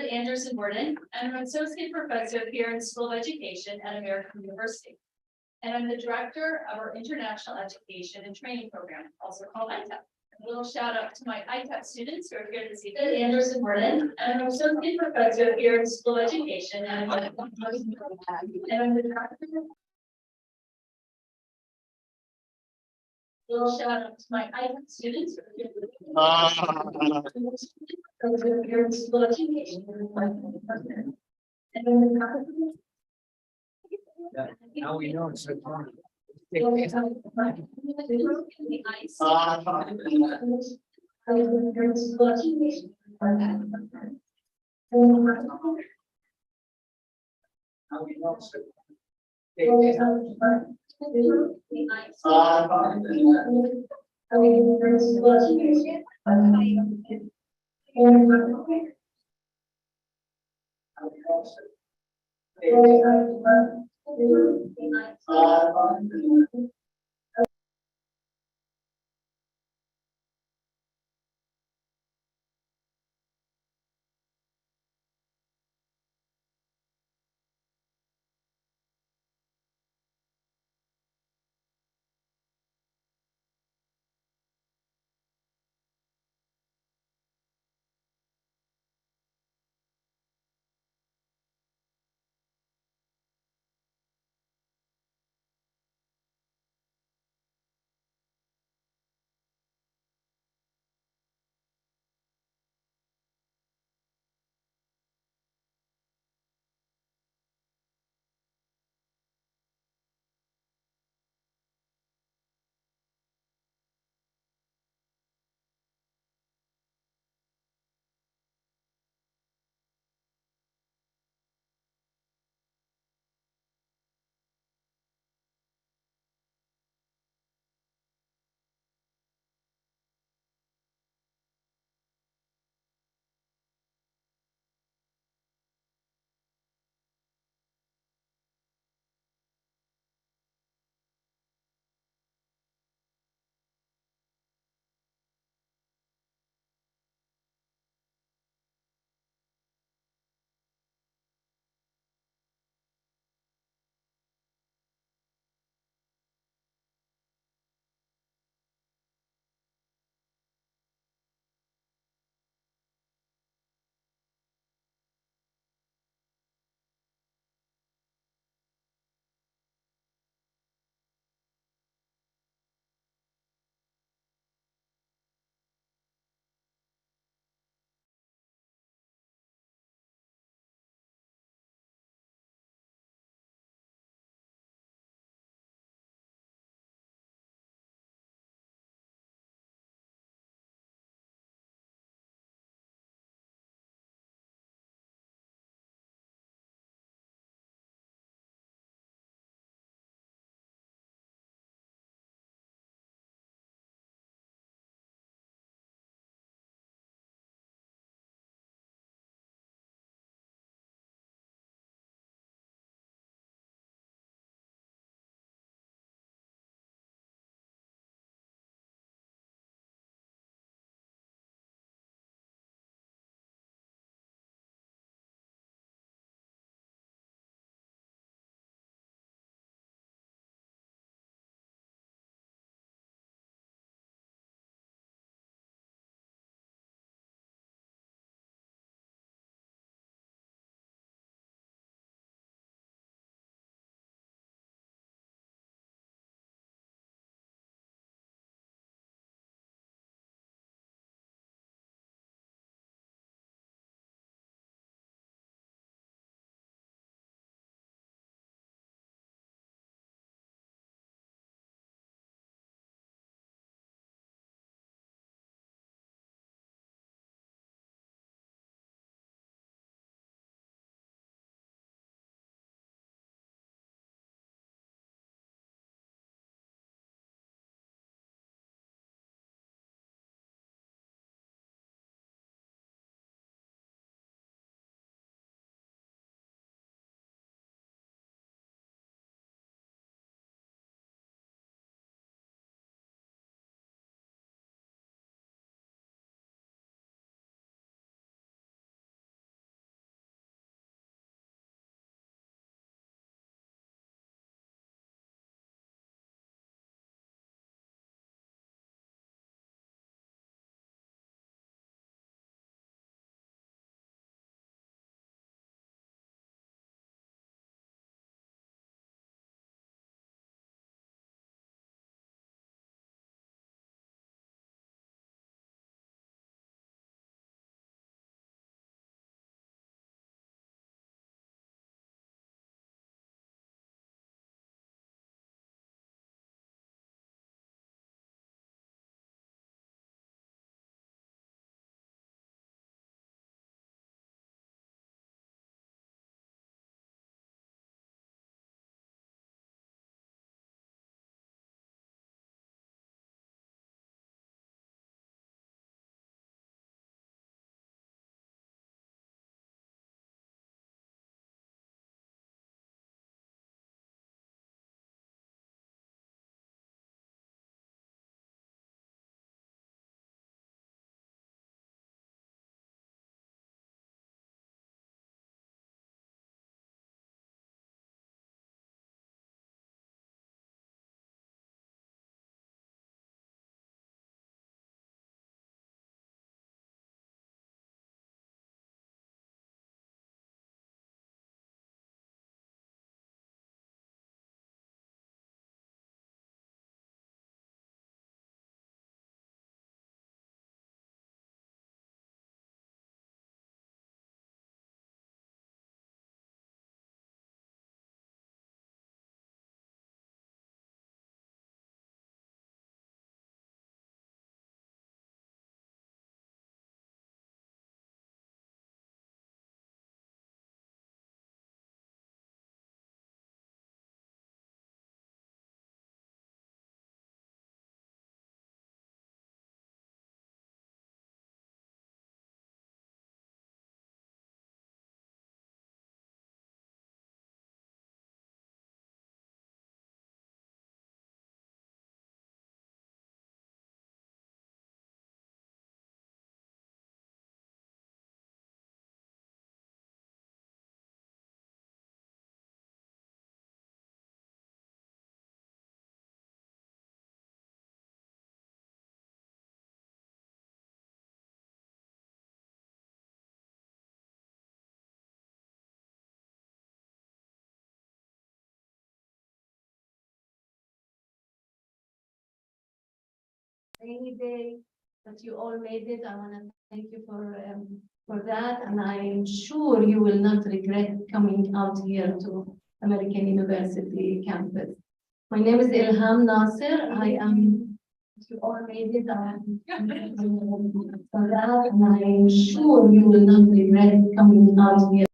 Anderson Borden, and I'm an associate professor here in the School of Education at American University. And I'm the director of our International Education and Training Program, also called ITEP. A little shout out to my ITEP students who are here this evening. Anderson Borden, and I'm an associate professor here in the School of Education at American University. And I'm the director. A little shout out to my ITEP students who are here this evening. Here in the School of Education. Now we know it's a fun. rainy day, but you all made it. I want to thank you for that, and I am sure you will not regret coming out here to American University campus. My name is Ilham Nasir. I am. You all made it. For that, and I am sure you will not regret coming out here.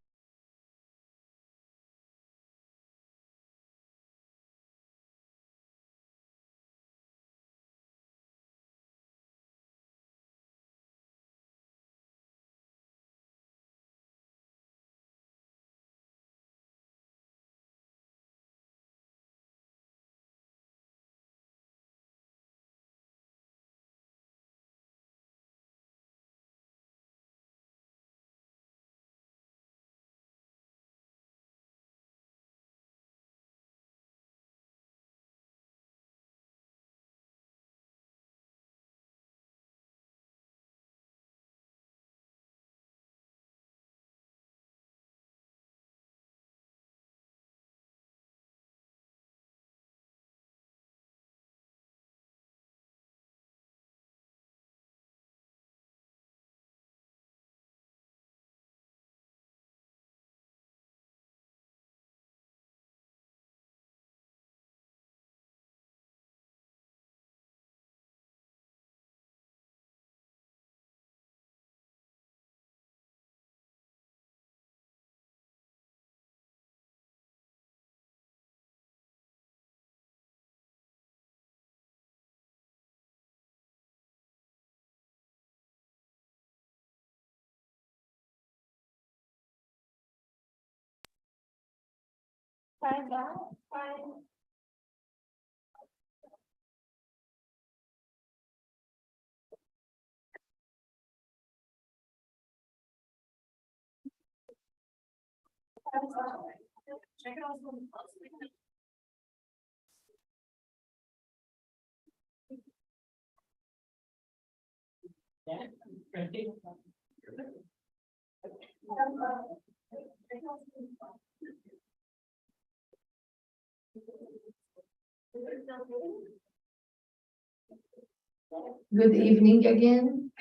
Good evening again.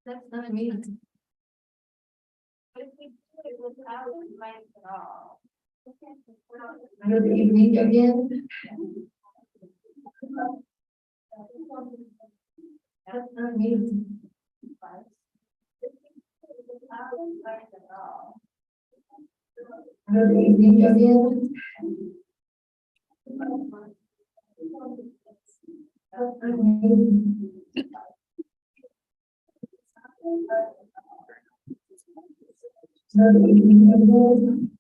That's not me. Good evening again. That's not me. Good evening again. That's not me. Good evening again.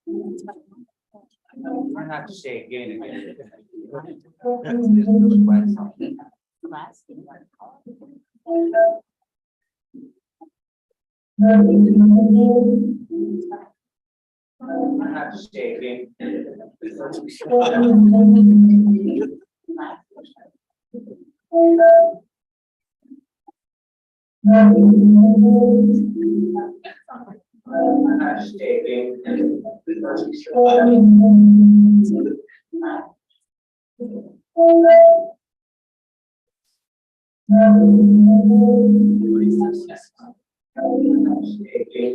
Try not to say again and again. Good evening again. Try not to say again. Try not to say again.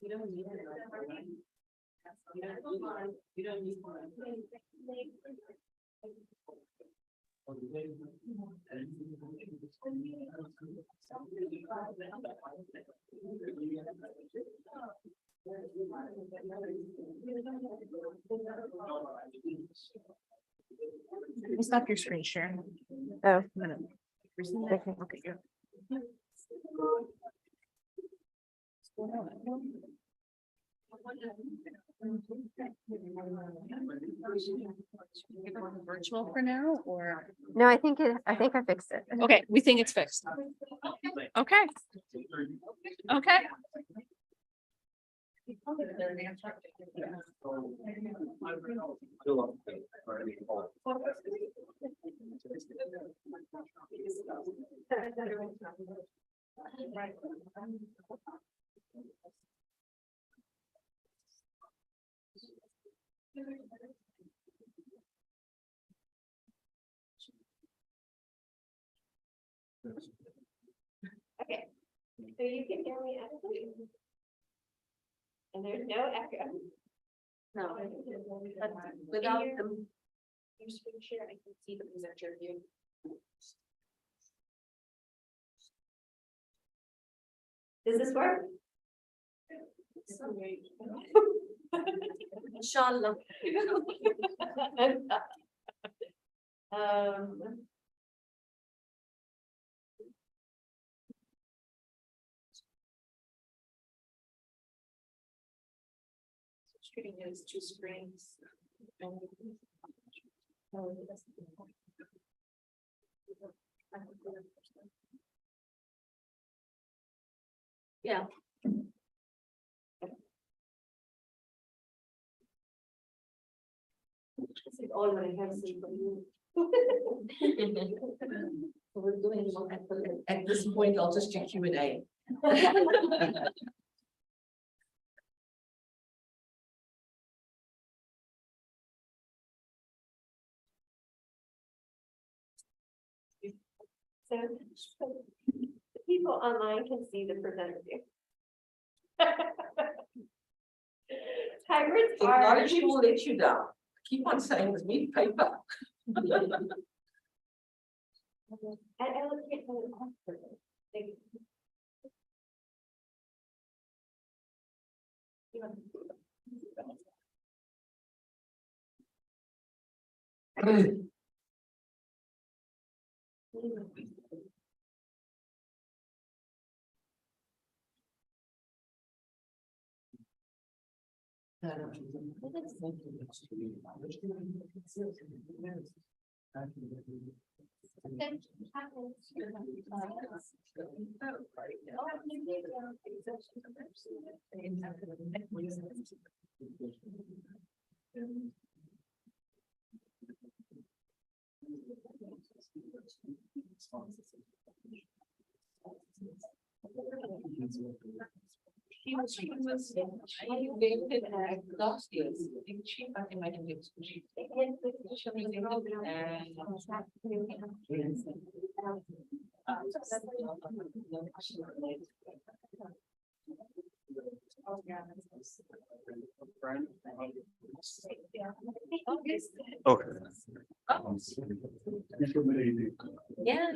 You don't need it. You don't need one. Stop your screen share. Oh, A minute. okay. Okay, good. Virtual for now, or? No, I think I fixed it. Okay, we think it's fixed. Okay. Okay. Okay, so you can hear me adequately? And there's no echo. No. But Without your- them. Your screen share, I can see the presenter view. Does this work? Inshallah. Um. Treating it as two screens. Yeah. This is all what I have seen from you. We're doing, at this point, I'll just do Q&A. So the people online can see the presenter view. Hybrids are. will let you down. Keep on saying it's me paper. I look at the. She was dated last year. She, I think I can get. Okay. Yeah.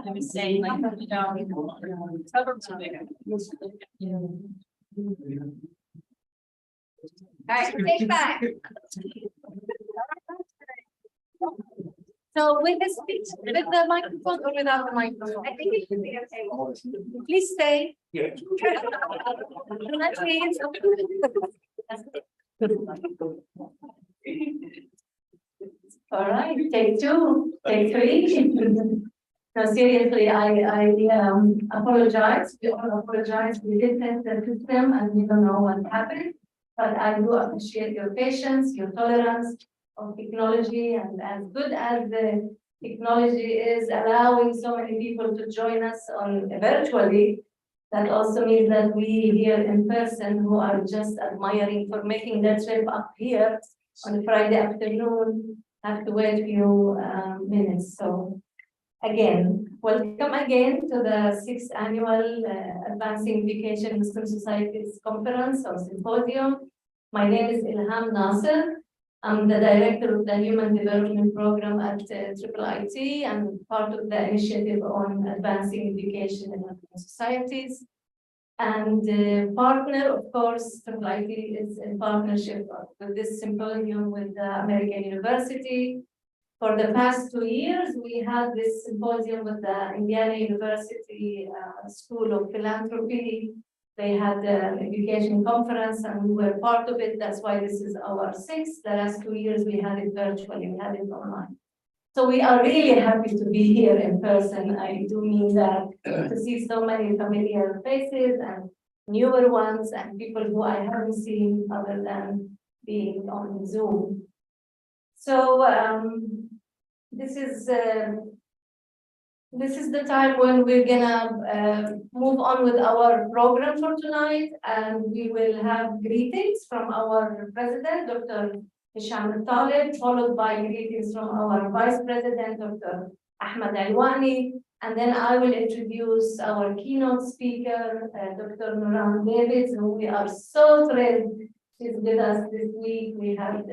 I was saying, like, you know, suburbs are bigger. All right, take five. So with the speech, with the microphone or without the microphone? I think it should be okay. Please stay. Yeah. Please. All right, take two, take three. No, seriously, I apologize. We all apologize. We did test the system and we don't know what happened. but I do appreciate your patience, your tolerance of technology, and as good as the technology is allowing so many people to join us on virtually, that also means that we here in person who are just admiring for making that trip up here on a Friday afternoon have to wait a few minutes. So again, welcome again to the 6th annual Advancing Education Muslim Societies Conference or Symposium. My name is Ilham Nasser. I'm the director of the Human Development Program at IIIT and part of the initiative on advancing education in Muslim societies. And partner, of course, IIIT is in partnership with this symposium with the American University. For the past 2 years, we had this symposium with the Indiana University School of Philanthropy. They had an education conference and we were part of it. That's why this is our 6th. The last 2 years, we had it virtually, we had it online. So we are really happy to be here in person. I do mean that to see so many familiar faces and newer ones and people who I haven't seen other than being on Zoom. So this is the time when we're gonna move on with our program for tonight, and we will have greetings from our president, Dr. Hisham Al-Talib, followed by greetings from our vice president, Dr. Ahmed Alwani, and then I will introduce our keynote speaker, Dr. Nuran Davids, who we are so thrilled she's with us this week. We had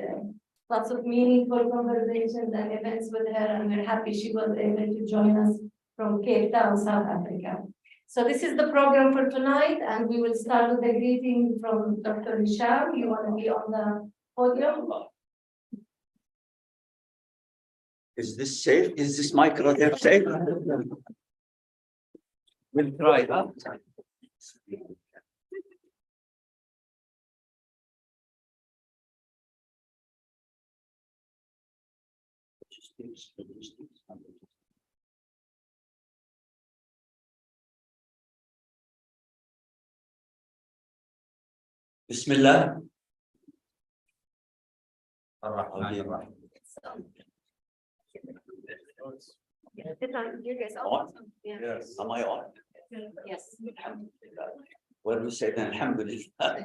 lots of meaningful conversations and events with her, and we're happy she was able to join us from Cape Town, South Africa. So this is the program for tonight, and we will start with the greeting from Dr. Hisham. You want to be on the podium? Is this safe? Is this microphone safe? We'll try that. Bismillah. You guys On? Yes. Am I on? Yes. Where we say then, Alhamdulillah.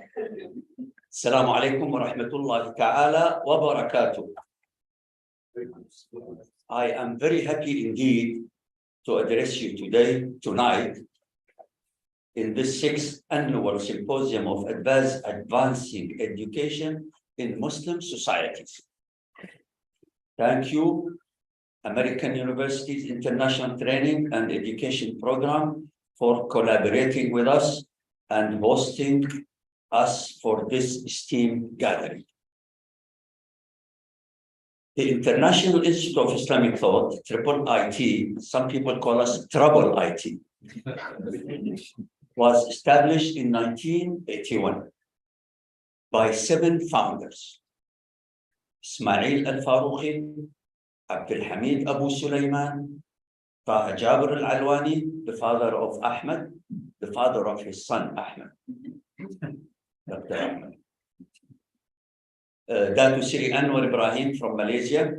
Assalamu alaikum wa rahmatullahi ta'ala wa barakatuh. I am very happy indeed to address you tonight, in this 6th annual symposium of advancing education in Muslim societies. Thank you, American University's International Training and Education Program, for collaborating with us and hosting us for this esteemed gathering. The International Institute of Islamic Thought, IIIT, some people call us Trouble IT, was established in 1981 by 7 founders: Ismail Al-Farouqi, Abdul Hamid Abu Sulaiman, Taha Jabir Al-Alwani, the father of Ahmed, the father of his son Ahmed, Dr. Ahmed. Datu Sri Anwar Ibrahim from Malaysia,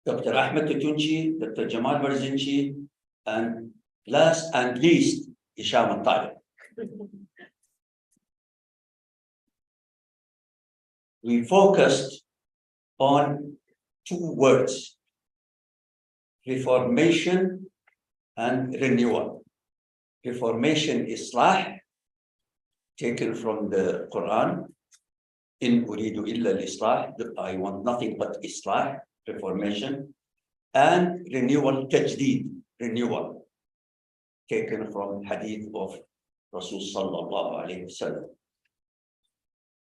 Dr. Ahmed Tutunchi, Dr. Jamal Barzinchi, and last and least, Hisham Al-Talib. We focused on 2 words: reformation and renewal. Reformation, Islah, taken from the Quran. In uridu illa al-islah, I want nothing but Islah, reformation, and renewal, tajdeed, renewal, taken from hadith of Rasul sallallahu alayhi wasallam.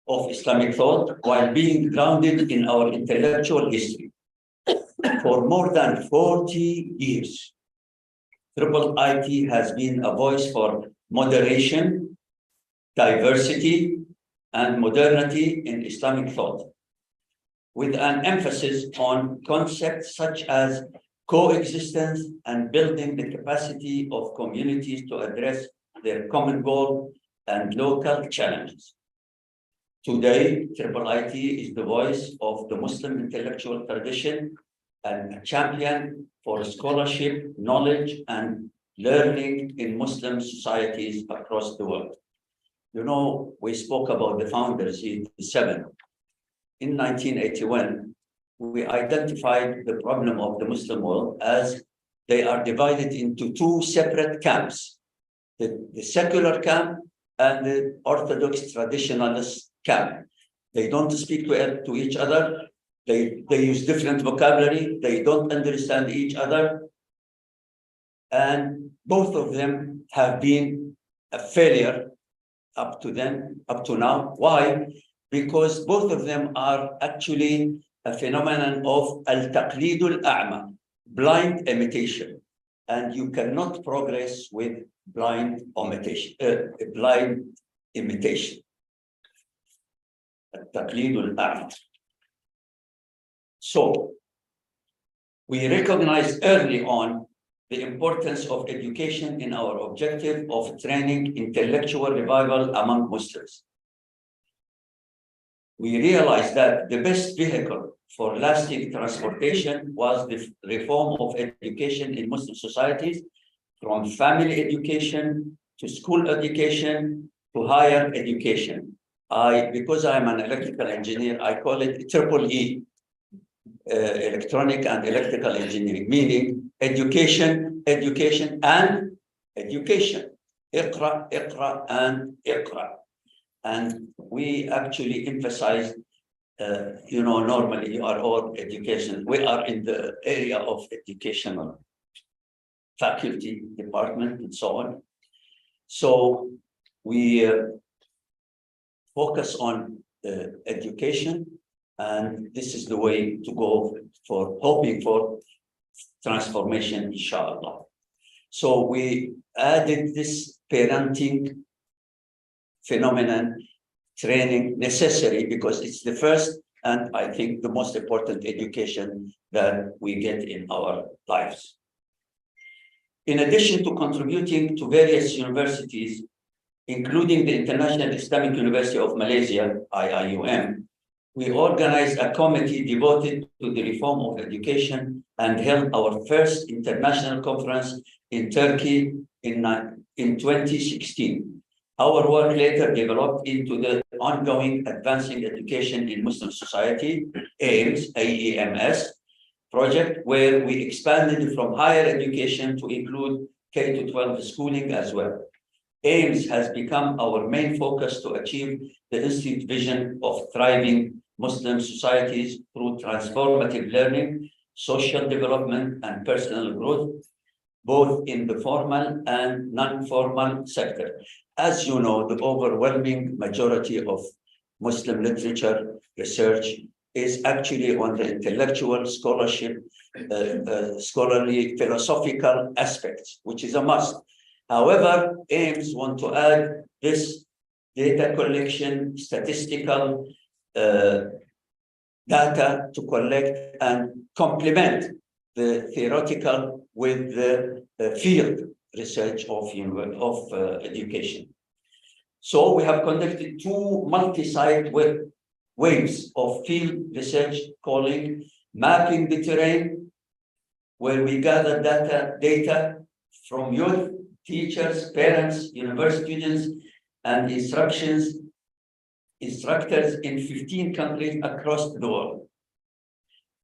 Of Islamic thought, while being grounded in our intellectual history. For more than 40 years, IIIT has been a voice for moderation, diversity, and modernity in Islamic thought, with an emphasis on concepts such as coexistence and building the capacity of communities to address their common goal and local challenges. Today, Triple IT is the voice of the Muslim intellectual tradition and a champion for scholarship, knowledge, and learning in Muslim societies across the world. You know, we spoke about the founders, the seven. In 1981, we identified the problem of the Muslim world as they are divided into two separate camps, the secular camp and the Orthodox traditionalist camp. They don't speak to each other. They use different vocabulary. They don't understand each other. And both of them have been a failure up to now. Why? Because both of them are actually a phenomenon of al-taqlid al-a'ma, blind imitation. And you cannot progress with blind imitation. التقليد الأعمى. So, we recognized early on the importance of education in our objective of training intellectual revival among Muslims. We realized that the best vehicle for lasting transportation was the reform of education in Muslim societies, from family education to school education to higher education. Because I'm an electrical engineer, I call it triple E, electronic and electrical engineering, meaning education, education, and education. Iqra, iqra, and iqra. And we actually emphasize, normally you are all education. We are in the area of educational faculty, department, and so on. So we focus on education, and this is the way to go for hoping for transformation, inshallah. So we added this parenting phenomenon training necessary because it's the first and I think the most important education that we get in our lives. In addition to contributing to various universities, including the International Islamic University of Malaysia, IIUM, we organized a committee devoted to the reform of education and held our first international conference in Turkey in 2016. Our work later developed into the ongoing Advancing Education in Muslim Society, AEMS project, where we expanded from higher education to include K-12 schooling as well. AEMS has become our main focus to achieve the Institute's vision of thriving Muslim societies through transformative learning, social development, and personal growth, both in the formal and non-formal sector. As you know, the overwhelming majority of Muslim literature research is actually on the intellectual scholarship, scholarly philosophical aspects, which is a must. However, AEMS want to add this data collection, statistical data to collect and complement the theoretical with the field research of education. So we have conducted two multi-site waves of field research calling Mapping the Terrain, where we gather data from youth, teachers, parents, university students, and instructors in 15 countries across the world.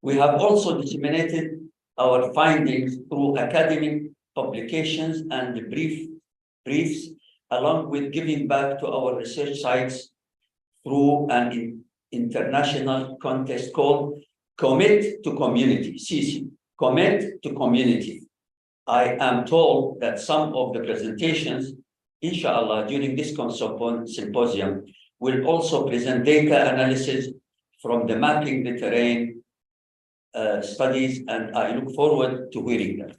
We have also disseminated our findings through academic publications and briefs, along with giving back to our research sites through an international contest called Commit to Community, CC, Commit to Community. I am told that some of the presentations, inshallah, during this symposium, will also present data analysis from the Mapping the Terrain studies, and I look forward to hearing them.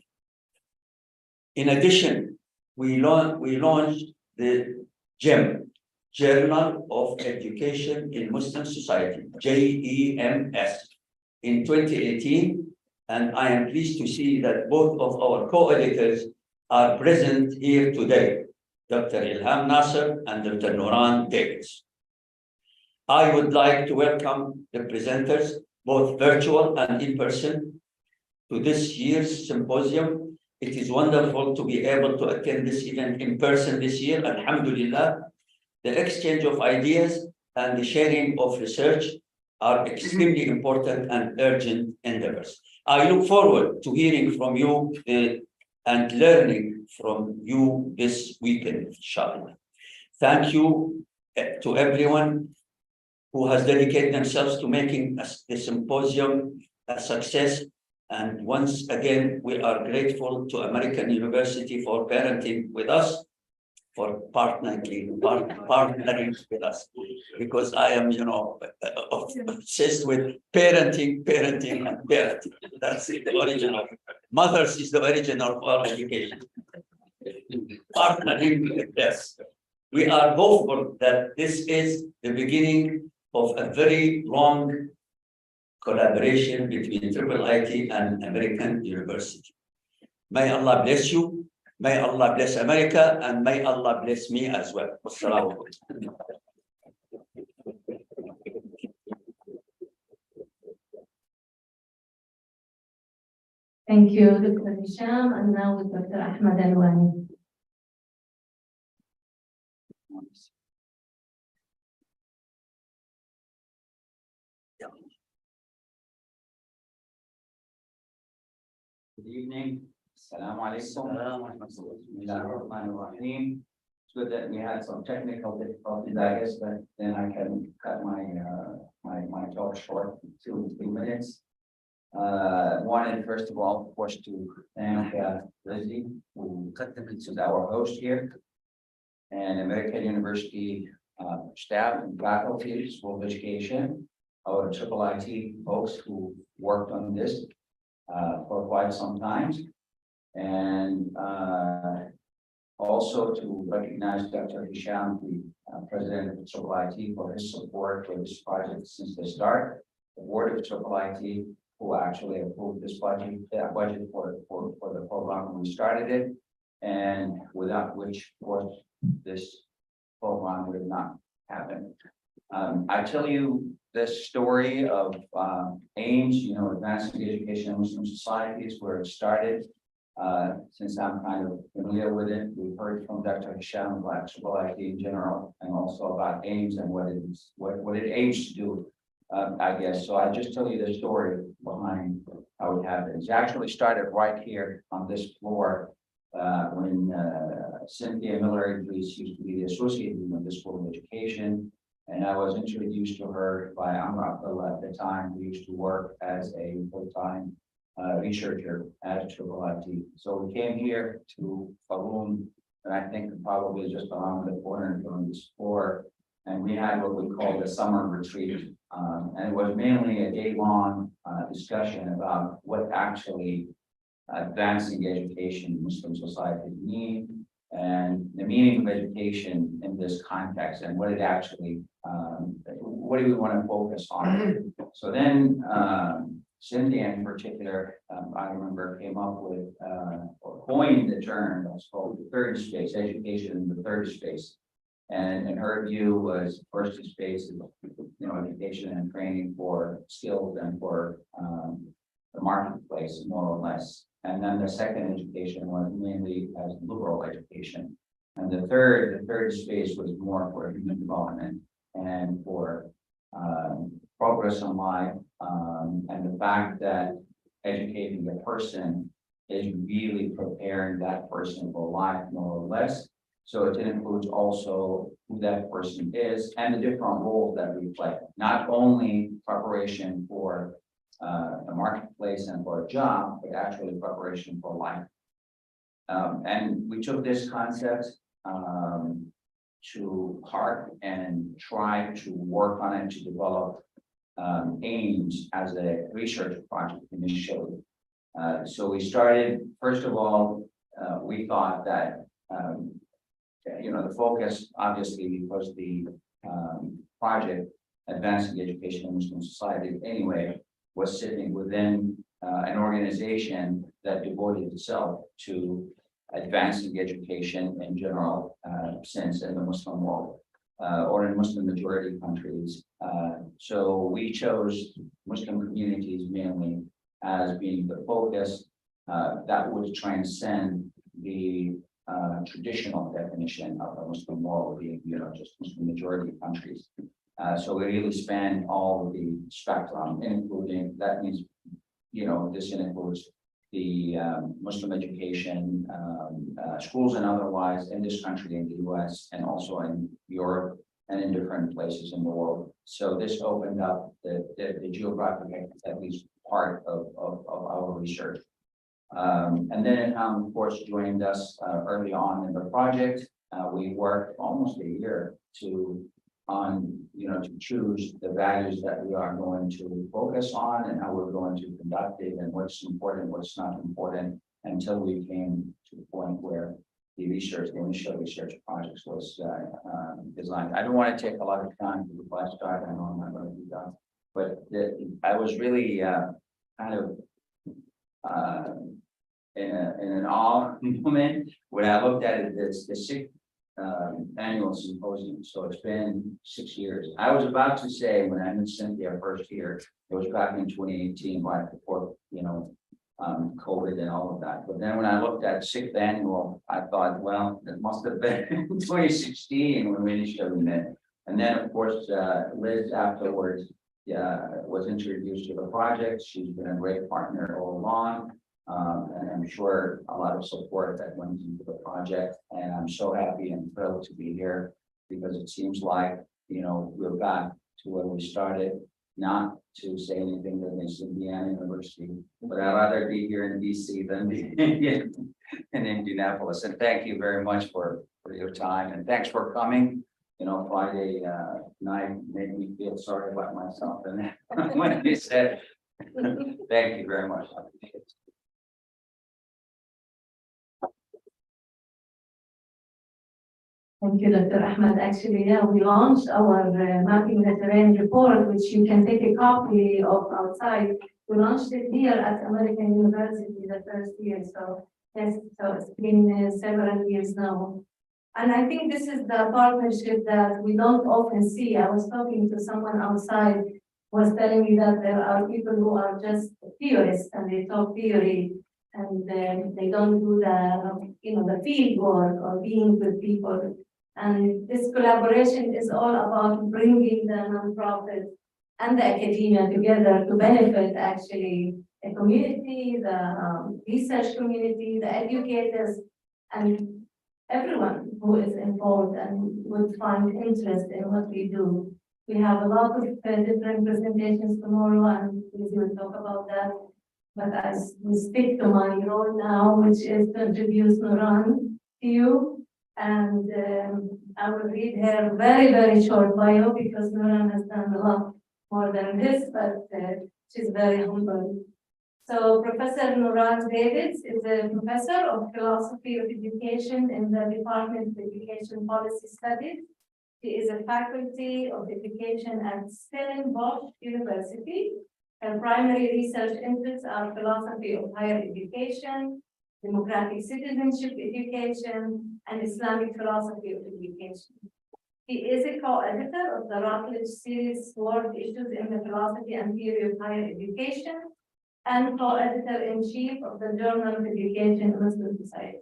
In addition, we launched the GEM, Journal of Education in Muslim Society, JEMS, in 2018, and I am pleased to see that both of our co-editors are present here today, Dr. Ilham Nasser and Dr. Nuran Davids. I would like to welcome the presenters, both virtual and in person, to this year's symposium. It is wonderful to be able to attend this event in person this year, alhamdulillah. The exchange of ideas and the sharing of research are extremely important and urgent endeavors. I look forward to hearing from you and learning from you this weekend, inshallah. Thank you to everyone who has dedicated themselves to making the symposium a success. And once again, we are grateful to American University for parenting with us, for partnering with us, because I am, obsessed with parenting. That's the original. Mothers is the origin of our education. Partnering with us. We are hopeful that this is the beginning of a very long collaboration between IIIT and American University. May Allah bless you. May Allah bless America, and may Allah bless me as well. Wassalamu alaikum. Thank you, Dr. Hisham, and now with Dr. Ahmed Alwani. Good evening. Assalamu alaikum. Bismillahirrahmanirrahim. It's good that we had some technical difficulties, I guess, but then I can cut my talk short to 2 minutes. Wanted first of all, of course, to thank Lizzie, who is our host here, and American University staff and faculty, School of Education, our IIIT folks who worked on this for quite some time. And also to recognize Dr. Hisham, the president of IIIT, for his support for this project since the start. The board of IIIT, who actually approved this budget for the program when we started it, and without which, of course, this program would not happen. I tell you this story of AEMS, Advancing Education in Muslim Societies, where it started. Since I'm kind of familiar with it, we've heard from Dr. Hisham about IIIT in general, and also about AEMS and what it aims to do, I guess. So I'll just tell you the story behind how it happened. It actually started right here on this floor when Cynthia Miller-Idris used to be the associate dean of the School of Education. And I was introduced to her by Amr Abdullah at the time. We used to work as a full-time researcher at IIIT. So we came here to a room that I think probably just around the corner from this floor. And we had what we called a summer retreat. And it was mainly a day-long discussion about what actually advancing education in Muslim society mean, and the meaning of education in this context, and what it actually, what do we want to focus on? So then Cynthia in particular, I remember, came up with or coined the term that's called the third space, education in the third space. And her view was first space is, education and training for skills and for the marketplace, more or less. And then the second education was mainly as liberal education. And the third space was more for human development and for progress in life, and the fact that educating the person is really preparing that person for life, more or less. So it includes also who that person is and the different roles that we play, not only preparation for the marketplace and for a job, but actually preparation for life. And we took this concept to heart and tried to work on it to develop AEMS as a research project initially. So we started, first of all, we thought that, the focus, obviously, because the project Advancing Education in Muslim Society anyway, was sitting within an organization that devoted itself to advancing education in general sense in the Muslim world. or in Muslim majority countries. So we chose Muslim communities mainly as being the focus that would transcend the traditional definition of a Muslim world being, just Muslim majority countries. So we really span all of the spectrum, including, that means, this includes the Muslim education, schools and otherwise in this country, in the US, and also in Europe and in different places in the world. So this opened up the geographic, at least part of our research. And then of course, joined us early on in the project. We worked almost a year to choose the values that we are going to focus on and how we're going to conduct it and what's important, what's not important, until we came to the point where the initial research projects was designed. I don't want to take a lot of time for the class start. I know I'm not going to be done, but I was really kind of in an awe moment when I looked at it. It's the sixth annual symposium, so it's been 6 years. I was about to say when I met Cynthia first here, it was back in 2018, right before COVID and all of that. But then when I looked at sixth annual, I thought, well, it must have been 2016 when we initially met. And then of course, Liz afterwards was introduced to the project. She's been a great partner all along. And I'm sure a lot of support that went into the project, and I'm so happy and thrilled to be here because it seems like, we're back to where we started, not to say anything against Indiana University, but I'd rather be here in DC than be in Indianapolis. And thank you very much for your time, and thanks for coming. Friday night made me feel sorry about myself, and when you said, thank you very much. I appreciate it. Thank you, Dr. Ahmed. Actually, yeah, we launched our Mapping the Terrain report, which you can take a copy of outside. We launched it here at American University the first year. So yes, so it's been several years now. And I think this is the partnership that we don't often see. I was talking to someone outside, was telling me that there are people who are just theorists and they talk theory and they don't do the field work or being with people. And this collaboration is all about bringing the nonprofit and the academia together to benefit actually the community, the research community, the educators, and everyone who is involved and would find interest in what we do. We have a lot of different presentations tomorrow, and we will talk about that. But as we stick to my role now, which is to introduce Nuran to you. And I will read her very, very short bio because Nuran has done a lot more than this, but she's very humble. So Professor Nuran Davids is a professor of philosophy of education in the Department of Education Policy Studies. She is a faculty of education at Stellenbosch University. Her primary research interests are philosophy of higher education, democratic citizenship education, and Islamic philosophy of education. He is a co-editor of the Routledge series World Issues in the Philosophy and Theory of Higher Education, and co-editor-in-chief of the Journal of Education in Muslim Society.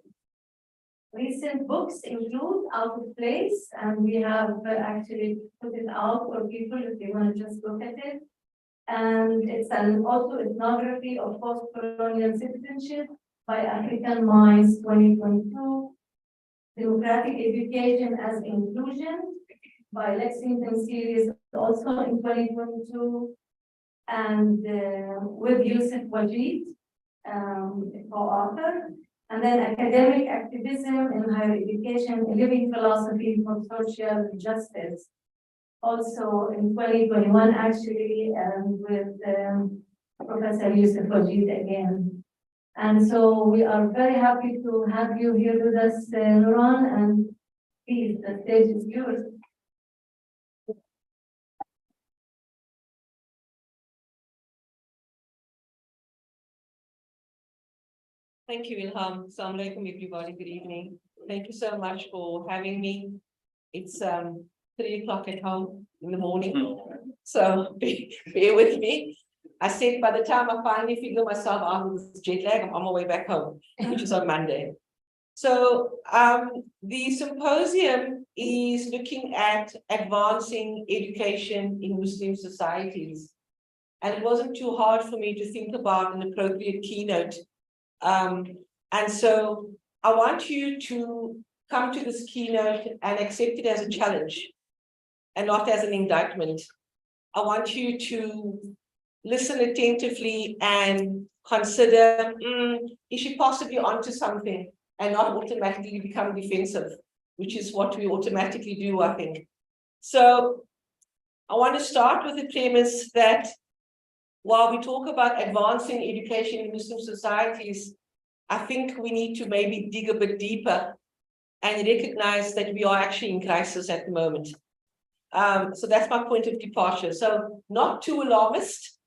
Recent books include Out of Place, and we have actually put it out for people if they want to just look at it. And it's an autoethnography of post-colonial citizenship by African Minds 2022. Democratic Education as Inclusion by Lexington series, also in 2022. And with Yusuf Wajid, co-author. And then Academic Activism in Higher Education, a Living Philosophy for Social Justice. Also in 2021, actually, with Professor Yusuf Wajid again. And so we are very happy to have you here with us, Nuran, and please, the stage is yours. Thank you, Ilham. Assalamu alaikum, everybody. Good evening. Thank you so much for having me. It's 3 o'clock at home in the morning. So bear with me. I said by the time I finally figure myself out with this jet lag, I'm on my way back home, which is on Monday. So the symposium is looking at advancing education in Muslim societies. And it wasn't too hard for me to think about an appropriate keynote. And so I want you to come to this keynote and accept it as a challenge and not as an indictment. I want you to listen attentively and consider, is she possibly onto something, and not automatically become defensive, which is what we automatically do, I think. So I want to start with the premise that while we talk about advancing education in Muslim societies, I think we need to maybe dig a bit deeper and recognize that we are actually in crisis at the moment. So that's my point of departure. So not too alarmist,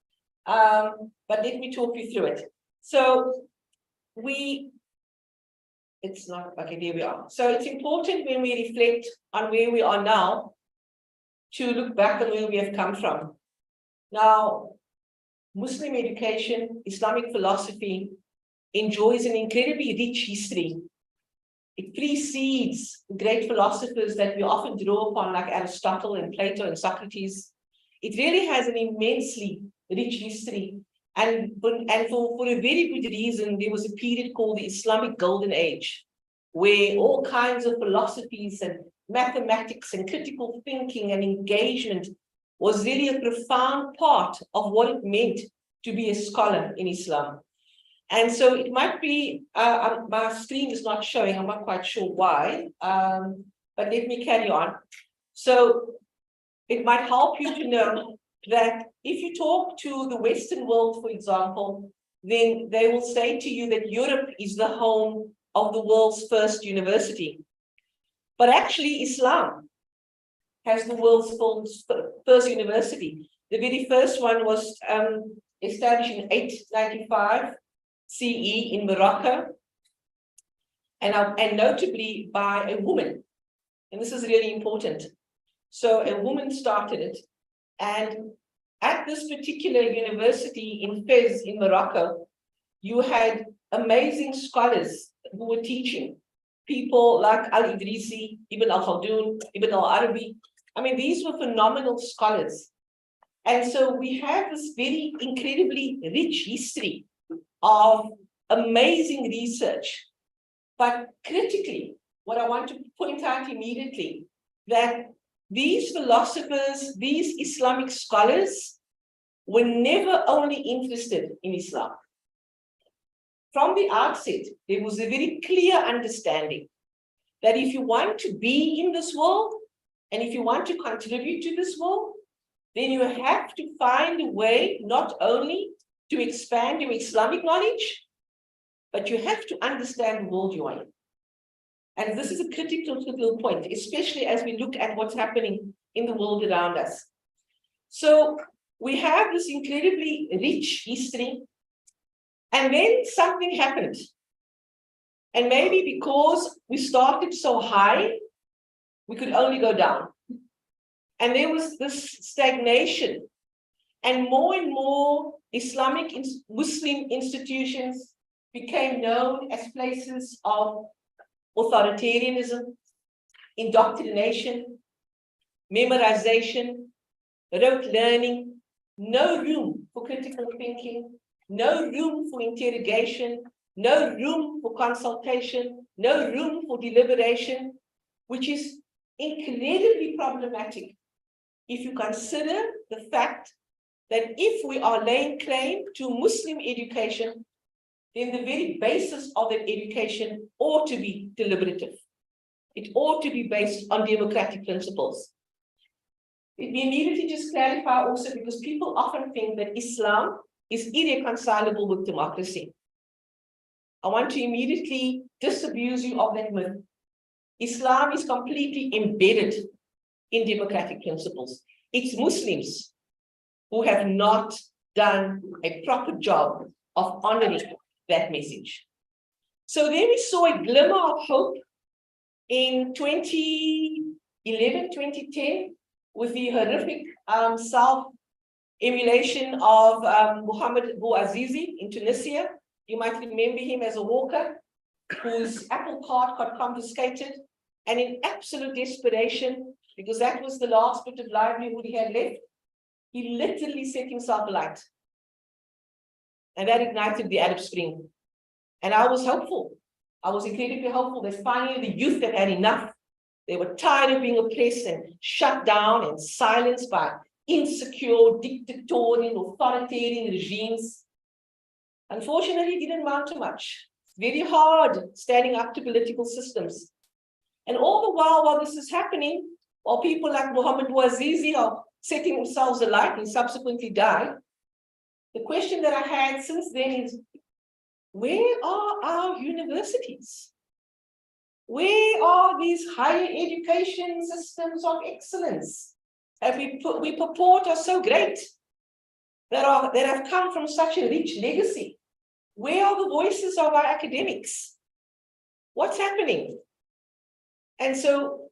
but let me talk you through it. So it's not, okay, there we are. So it's important when we reflect on where we are now to look back on where we have come from. Now, Muslim education, Islamic philosophy enjoys an incredibly rich history. It precedes great philosophers that we often draw upon, like Aristotle and Plato and Socrates. It really has an immensely rich history. And for a very good reason, there was a period called the Islamic Golden Age, where all kinds of philosophies and mathematics and critical thinking and engagement was really a profound part of what it meant to be a scholar in Islam. And so it might be, my screen is not showing, I'm not quite sure why, but let me carry on. So it might help you to know that if you talk to the Western world, for example, then they will say to you that Europe is the home of the world's first university. But actually Islam has the world's first university. The very first one was established in 895 CE in Morocco, and notably by a woman. And this is really important. So a woman started it, and at this particular university in Fez in Morocco, you had amazing scholars who were teaching. People like Al-Idrisi, Ibn al-Khaldun, Ibn al-Arabi. I mean, these were phenomenal scholars. And so we have this very incredibly rich history of amazing research. But critically, what I want to point out immediately, that these philosophers, these Islamic scholars, were never only interested in Islam. From the outset, there was a very clear understanding that if you want to be in this world, and if you want to contribute to this world, then you have to find a way not only to expand your Islamic knowledge, but you have to understand the world you're in. And this is a critical point, especially as we look at what's happening in the world around us. So we have this incredibly rich history, and then something happened. And maybe because we started so high, we could only go down. And there was this stagnation, and more Islamic Muslim institutions became known as places of authoritarianism, indoctrination, memorization, rote learning, no room for critical thinking, no room for interrogation, no room for consultation, no room for deliberation, which is incredibly problematic if you consider the fact that if we are laying claim to Muslim education, then the very basis of that education ought to be deliberative. It ought to be based on democratic principles. Let me immediately just clarify also, because people often think that Islam is irreconcilable with democracy. I want to immediately disabuse you of that myth. Islam is completely embedded in democratic principles. It's Muslims who have not done a proper job of honoring that message. So then we saw a glimmer of hope in 2011, 2010, with the horrific self-emulation of Mohammed Bouazizi in Tunisia. You might remember him as a hawker whose Apple cart got confiscated, and in absolute desperation, because that was the last bit of livelihood he had left, he literally set himself alight. And that ignited the Arab Spring. And I was hopeful. I was incredibly hopeful that finally the youth had had enough. They were tired of being oppressed and shut down and silenced by insecure, dictatorial, authoritarian regimes. Unfortunately, it didn't amount to much. It's very hard standing up to political systems. And all the while this is happening, while people like Mohammed Bouazizi are setting themselves alight and subsequently died, the question that I had since then is, where are our universities? Where are these higher education systems of excellence that we purport are so great, that have come from such a rich legacy? Where are the voices of our academics? What's happening? And so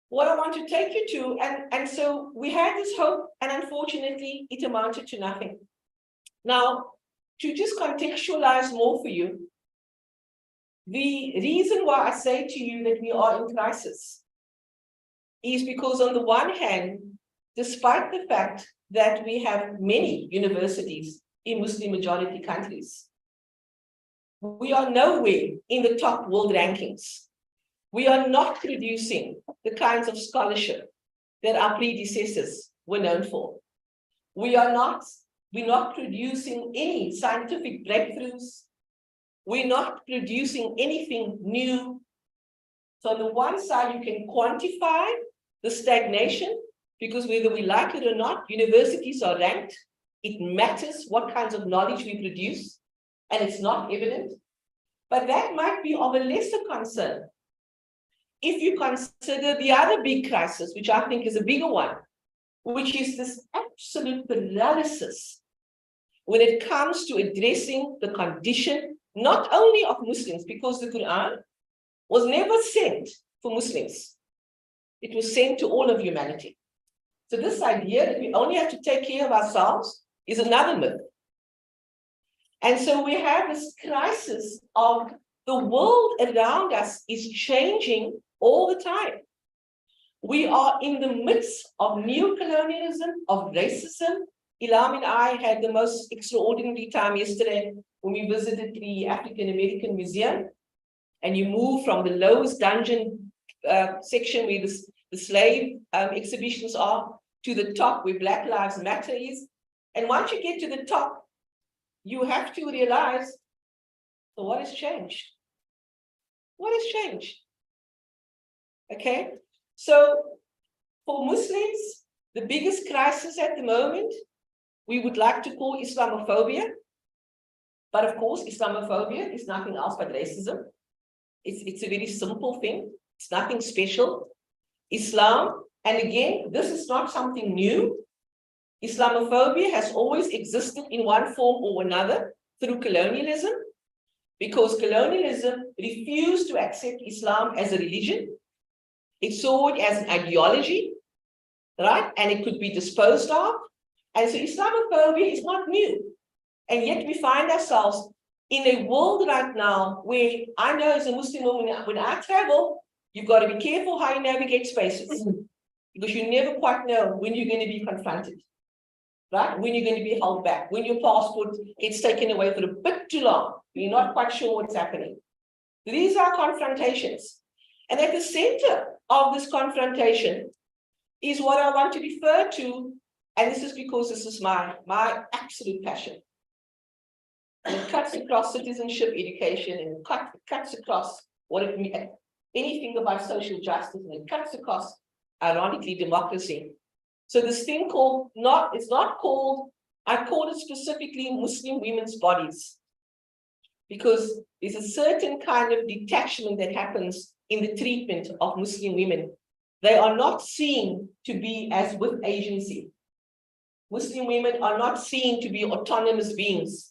what I want to take you to, and so we had this hope, and unfortunately it amounted to nothing. Now, to just contextualize more for you, the reason why I say to you that we are in crisis is because on the one hand, despite the fact that we have many universities in Muslim majority countries, we are nowhere in the top world rankings. We are not producing the kinds of scholarship that our predecessors were known for. We're not producing any scientific breakthroughs. We're not producing anything new. So on the one side, you can quantify the stagnation, because whether we like it or not, universities are ranked. It matters what kinds of knowledge we produce, and it's not evident. But that might be of a lesser concern if you consider the other big crisis, which I think is a bigger one, which is this absolute paralysis when it comes to addressing the condition, not only of Muslims, because the Quran was never sent for Muslims. It was sent to all of humanity. So this idea that we only have to take care of ourselves is another myth. And so we have this crisis of the world around us is changing all the time. We are in the midst of neocolonialism, of racism. Ilham and I had the most extraordinary time yesterday when we visited the African American Museum, and you move from the lowest dungeon section where the slave exhibitions are to the top where Black Lives Matter is. And once you get to the top, you have to realize, so what has changed? What has changed? Okay, so for Muslims, the biggest crisis at the moment, we would like to call Islamophobia. But of course, Islamophobia is nothing else but racism. It's a very simple thing. It's nothing special. Islam, and again, this is not something new. Islamophobia has always existed in one form or another through colonialism, because colonialism refused to accept Islam as a religion. It saw it as an ideology, right? And it could be disposed of. And so Islamophobia is not new. And yet we find ourselves in a world right now where I know as a Muslim woman, when I travel, you've got to be careful how you navigate spaces, because you never quite know when you're going to be confronted, right? When you're going to be held back, when your passport gets taken away for a bit too long, you're not quite sure what's happening. These are confrontations. And at the center of this confrontation is what I want to refer to, and this is because this is my absolute passion. And it cuts across citizenship education, and it cuts across what it means, anything about social justice, and it cuts across, ironically, democracy. So this thing called, it's not called, I call it specifically Muslim women's bodies, because there's a certain kind of detachment that happens in the treatment of Muslim women. They are not seen to be as with agency. Muslim women are not seen to be autonomous beings.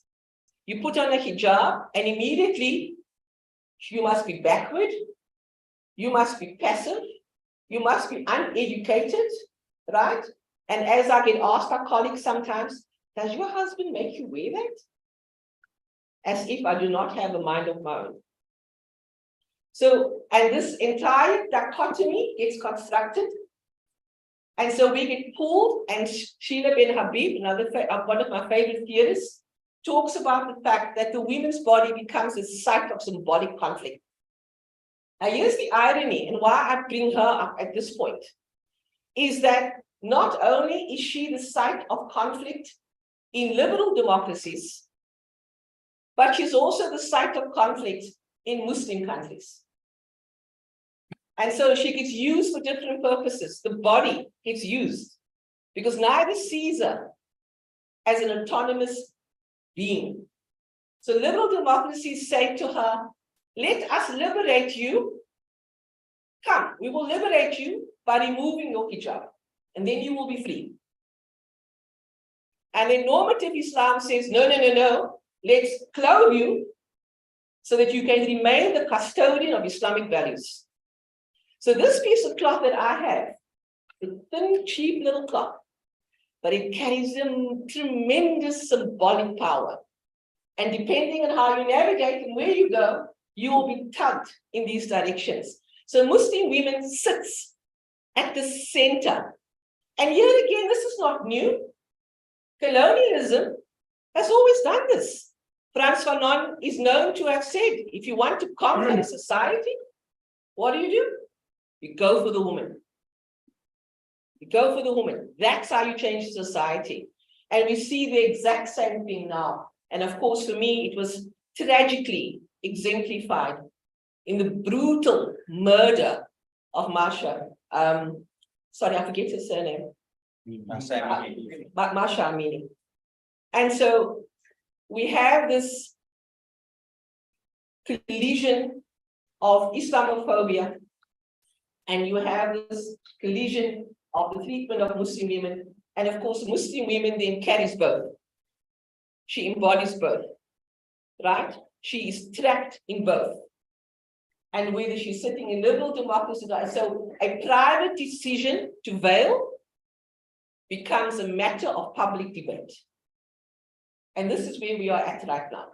You put on a hijab and immediately you must be backward, you must be passive, you must be uneducated, right? And as I get asked by colleagues sometimes, does your husband make you wear that? As if I do not have a mind of my own. So, and this entire dichotomy gets constructed. And so we get pulled, and Sheila Ben Habib, one of my favorite theorists, talks about the fact that the women's body becomes a site of symbolic conflict. Now, here's the irony, and why I bring her up at this point, is that not only is she the site of conflict in liberal democracies, but she's also the site of conflict in Muslim countries. And so she gets used for different purposes. The body gets used because neither sees her as an autonomous being. So liberal democracies say to her, let us liberate you. Come, we will liberate you by removing your hijab, and then you will be free. And then normative Islam says, no, no, no, no, let's clothe you so that you can remain the custodian of Islamic values. So this piece of cloth that I have, a thin, cheap little cloth, but it carries a tremendous symbolic power. And depending on how you navigate and where you go, you will be tugged in these directions. So Muslim women sits at the center. And here again, this is not new. Colonialism has always done this. Frans Fanon is known to have said, if you want to conquer a society, what do? You go for the woman. You go for the woman. That's how you change society. And we see the exact same thing now. And of course, for me, it was tragically exemplified in the brutal murder of Masha. Sorry, I forget her surname. Masha Amini. And so we have this collision of Islamophobia, and you have this collision of the treatment of Muslim women. And of course, Muslim women then carries both. She embodies both, right? She is trapped in both. And whether she's sitting in liberal democracy, so a private decision to veil becomes a matter of public debate. And this is where we are at right now.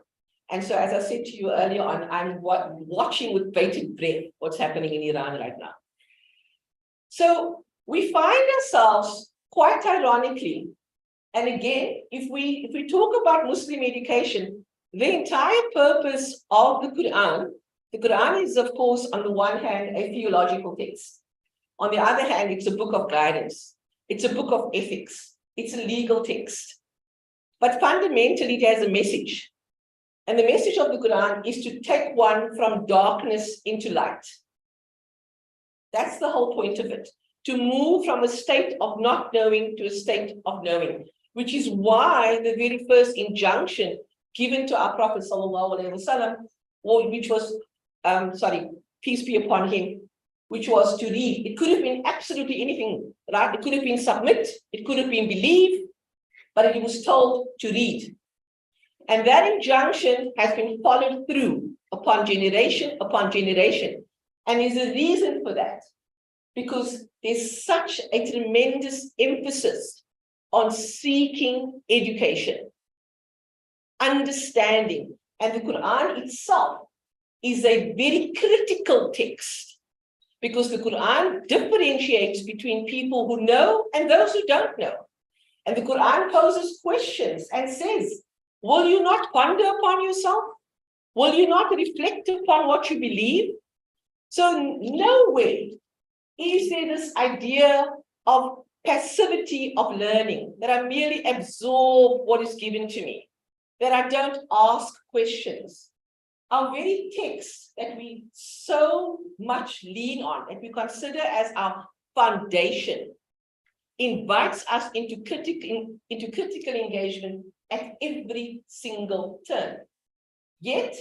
And so, as I said to you earlier on, I'm watching with bated breath what's happening in Iran right now. So we find ourselves, quite ironically, and again, if we talk about Muslim education, the entire purpose of the Quran is, of course, on the one hand, a theological text. On the other hand, it's a book of guidance. It's a book of ethics. It's a legal text. But fundamentally, it has a message. And the message of the Quran is to take one from darkness into light. That's the whole point of it. To move from a state of not knowing to a state of knowing, which is why the very first injunction given to our Prophet ﷺ, which was, peace be upon him, which was to read. It could have been absolutely anything, right? It could have been submit, it could have been believe, but he was told to read. And that injunction has been followed through upon generation. And there's a reason for that, because there's such a tremendous emphasis on seeking education, understanding. And the Quran itself is a very critical text, because the Quran differentiates between people who know and those who don't know. And the Quran poses questions and says, will you not ponder upon yourself? Will you not reflect upon what you believe? So nowhere is there this idea of passivity of learning, that I merely absorb what is given to me, that I don't ask questions. Our very text that we so much lean on, that we consider as our foundation, invites us into critical engagement at every single turn. Yet,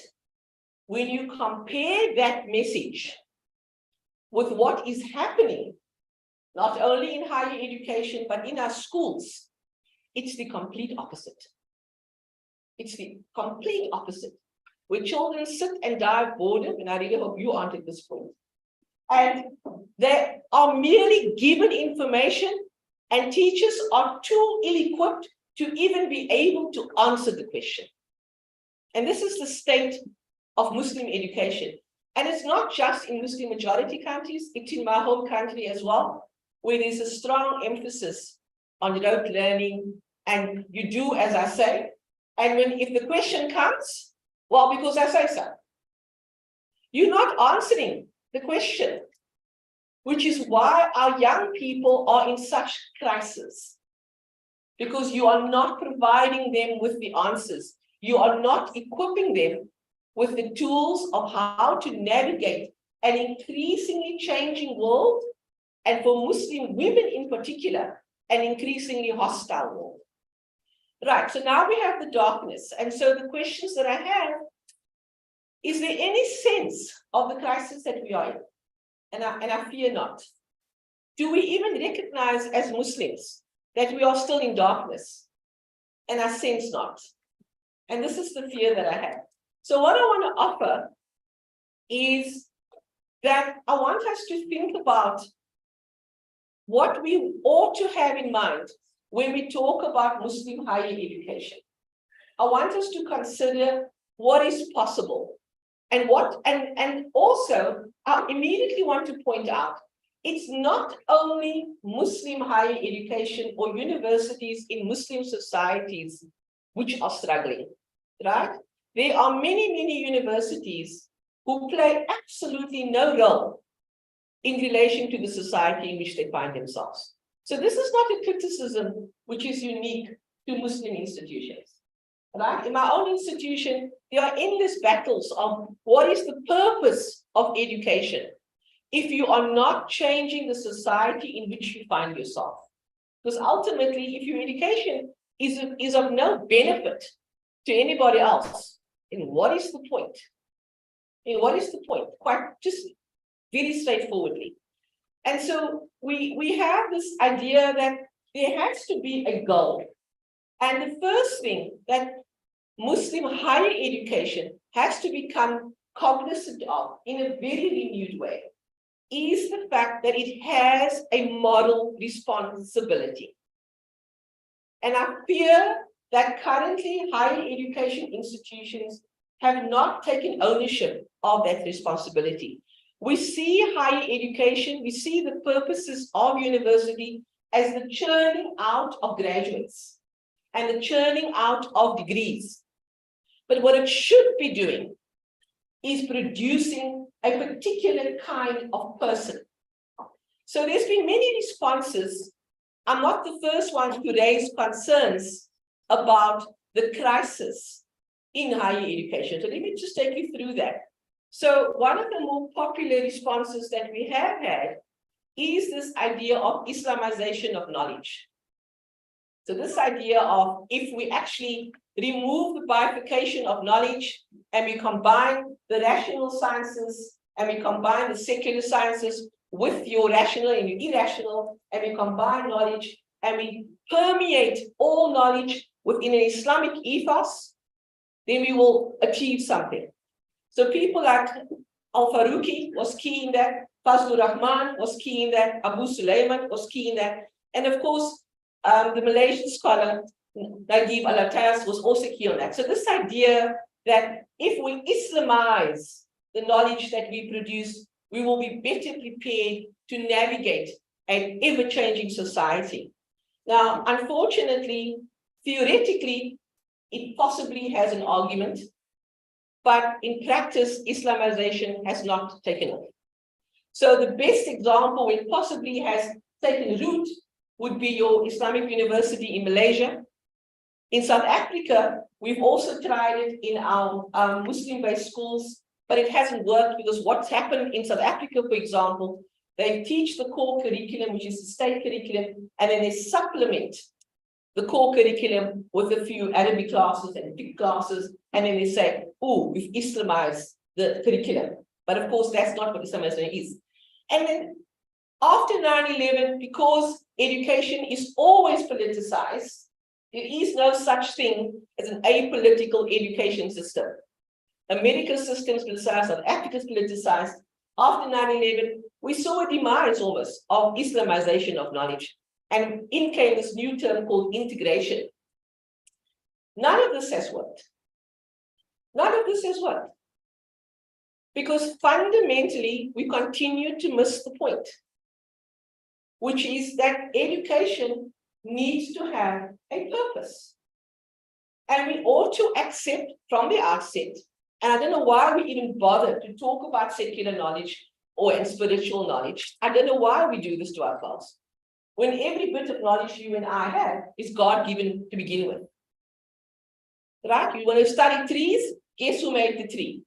when you compare that message with what is happening, not only in higher education, but in our schools, it's the complete opposite. It's the complete opposite. Where children sit and die of boredom, and I really hope you aren't at this point. And they are merely given information, and teachers are too ill-equipped to even be able to answer the question. And this is the state of Muslim education. And it's not just in Muslim majority countries, it's in my home country as well, where there's a strong emphasis on rote learning, and you do as I say. And if the question comes, well, because I say so. You're not answering the question, which is why our young people are in such crisis. Because you are not providing them with the answers. You are not equipping them with the tools of how to navigate an increasingly changing world, and for Muslim women in particular, an increasingly hostile world. Right, so now we have the darkness. And so the questions that I have, is there any sense of the crisis that we are in? And I fear not. Do we even recognize as Muslims that we are still in darkness? And I sense not. And this is the fear that I have. So what I want to offer is that I want us to think about what we ought to have in mind when we talk about Muslim higher education. I want us to consider what is possible. And also, I immediately want to point out, it's not only Muslim higher education or universities in Muslim societies which are struggling, right? There are many, many universities who play absolutely no role in relation to the society in which they find themselves. So this is not a criticism which is unique to Muslim institutions. Right? In my own institution, there are endless battles of what is the purpose of education if you are not changing the society in which you find yourself. Because ultimately, if your education is of no benefit to anybody else, then what is the point? And what is the point? Quite just very straightforwardly. And so we have this idea that there has to be a goal. And the first thing that Muslim higher education has to become cognizant of in a very renewed way is the fact that it has a moral responsibility. And I fear that currently higher education institutions have not taken ownership of that responsibility. We see higher education, we see the purposes of university as the churning out of graduates and the churning out of degrees. But what it should be doing is producing a particular kind of person. So there's been many responses. I'm not the first one to raise concerns about the crisis in higher education. So let me just take you through that. So one of the more popular responses that we have had is this idea of Islamization of knowledge. So this idea of if we actually remove the bifurcation of knowledge and we combine the rational sciences and we combine the secular sciences with your rational and your irrational, and we combine knowledge and we permeate all knowledge within an Islamic ethos, then we will achieve something. So people like Al-Faruqi was key in that, Fazlur Rahman was key in that, Abu Sulaiman was key in that, and of course, the Malaysian scholar Najib Alatas was also key on that. So this idea that if we Islamize the knowledge that we produce, we will be better prepared to navigate an ever-changing society. Now, unfortunately, theoretically, it possibly has an argument, but in practice, Islamization has not taken off. So the best example it possibly has taken root would be your Islamic University in Malaysia. In South Africa, we've also tried it in our Muslim-based schools, but it hasn't worked because what's happened in South Africa, for example, they teach the core curriculum, which is the state curriculum, and then they supplement the core curriculum with a few Arabic classes and fiqh classes, and then they say, oh, we've Islamized the curriculum. But of course, that's not what Islamization is. And then after 9/11, because education is always politicized, there is no such thing as an apolitical education system. America's system is politicized, South Africa's politicized. After 9/11, we saw a demise almost of Islamization of knowledge. And in came this new term called integration. None of this has worked. None of this has worked. Because fundamentally, we continue to miss the point, which is that education needs to have a purpose. And we ought to accept from the outset, and I don't know why we even bother to talk about secular knowledge or spiritual knowledge. I don't know why we do this to ourselves, when every bit of knowledge you and I have is God-given to begin with. Right? You want to study trees, guess who made the tree?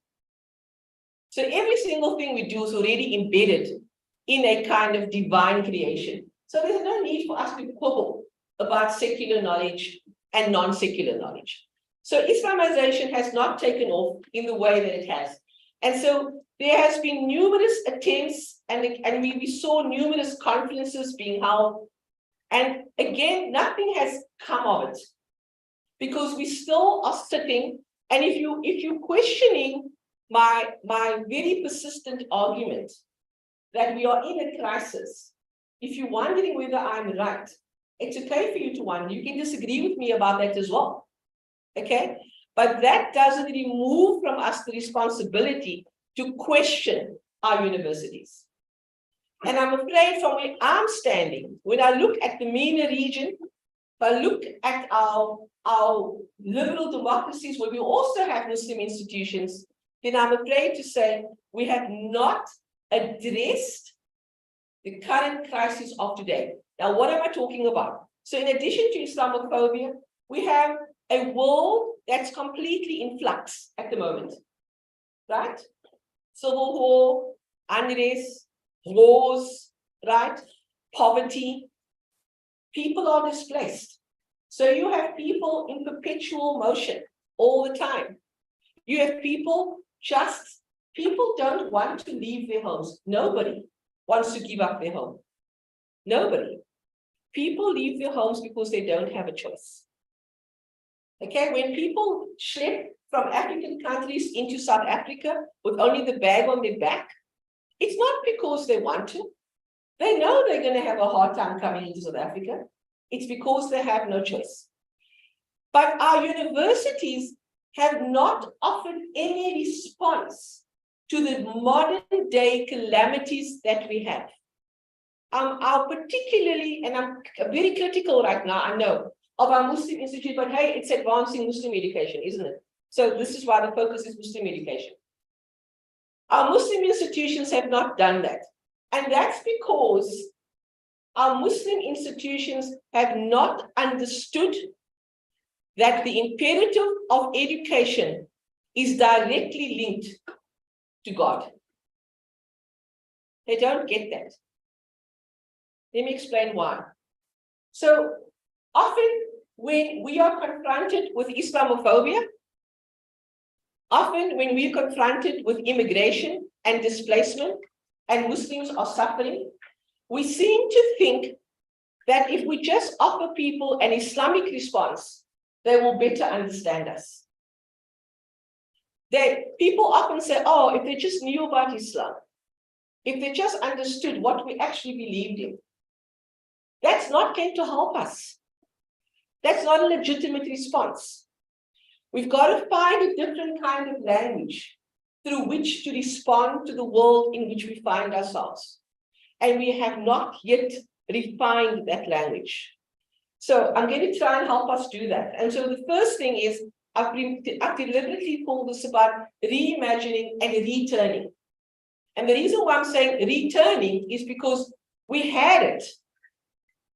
So every single thing we do is already embedded in a kind of divine creation. So there's no need for us to quibble about secular knowledge and non-secular knowledge. So Islamization has not taken off in the way that it has. And so there has been numerous attempts, and we saw numerous conferences being held. And again, nothing has come of it, because we still are sitting. And if you're questioning my very persistent argument that we are in a crisis, if you're wondering whether I'm right, it's okay for you to wonder. You can disagree with me about that as well. Okay? But that doesn't remove from us the responsibility to question our universities. And I'm afraid from where I'm standing, when I look at the MENA region, if I look at our liberal democracies where we also have Muslim institutions, then I'm afraid to say we have not addressed the current crisis of today. Now, what am I talking about? So in addition to Islamophobia, we have a world that's completely in flux at the moment, right? Civil war, unrest, wars, right? Poverty. People are displaced. So you have people in perpetual motion all the time. You have people don't want to leave their homes. Nobody wants to give up their home. Nobody. People leave their homes because they don't have a choice. Okay, when people schlep from African countries into South Africa with only the bag on their back, it's not because they want to. They know they're going to have a hard time coming into South Africa. It's because they have no choice. But our universities have not offered any response to the modern day calamities that we have. I'll particularly, and I'm very critical right now, I know, of our Muslim Institute, but hey, it's advancing Muslim education, isn't it? So this is why the focus is Muslim education. Our Muslim institutions have not done that. And that's because our Muslim institutions have not understood that the imperative of education is directly linked to God. They don't get that. Let me explain why. So often when we are confronted with Islamophobia, often when we are confronted with immigration and displacement, and Muslims are suffering, we seem to think that if we just offer people an Islamic response, they will better understand us. People often say, oh, if they just knew about Islam, if they just understood what we actually believed in, that's not going to help us. That's not a legitimate response. We've got to find a different kind of language through which to respond to the world in which we find ourselves. And we have not yet refined that language. So I'm going to try and help us do that. And so the first thing is, I've deliberately called this about reimagining and returning. And the reason why I'm saying returning is because we had it.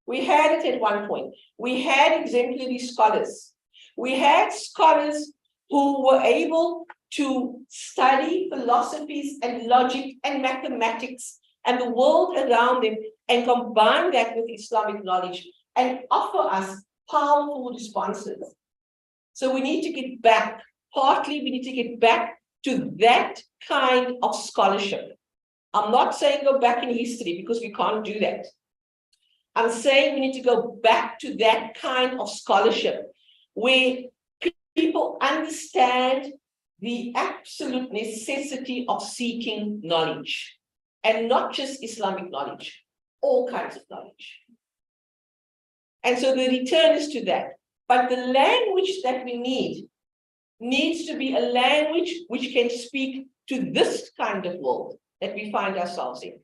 We had it at one point. We had exemplary scholars. We had scholars who were able to study philosophies and logic and mathematics and the world around them and combine that with Islamic knowledge and offer us powerful responses. So we need to get back, partly we need to get back to that kind of scholarship. I'm not saying go back in history because we can't do that. I'm saying we need to go back to that kind of scholarship where people understand the absolute necessity of seeking knowledge and not just Islamic knowledge, all kinds of knowledge. And so the return is to that. But the language that we need needs to be a language which can speak to this kind of world that we find ourselves in.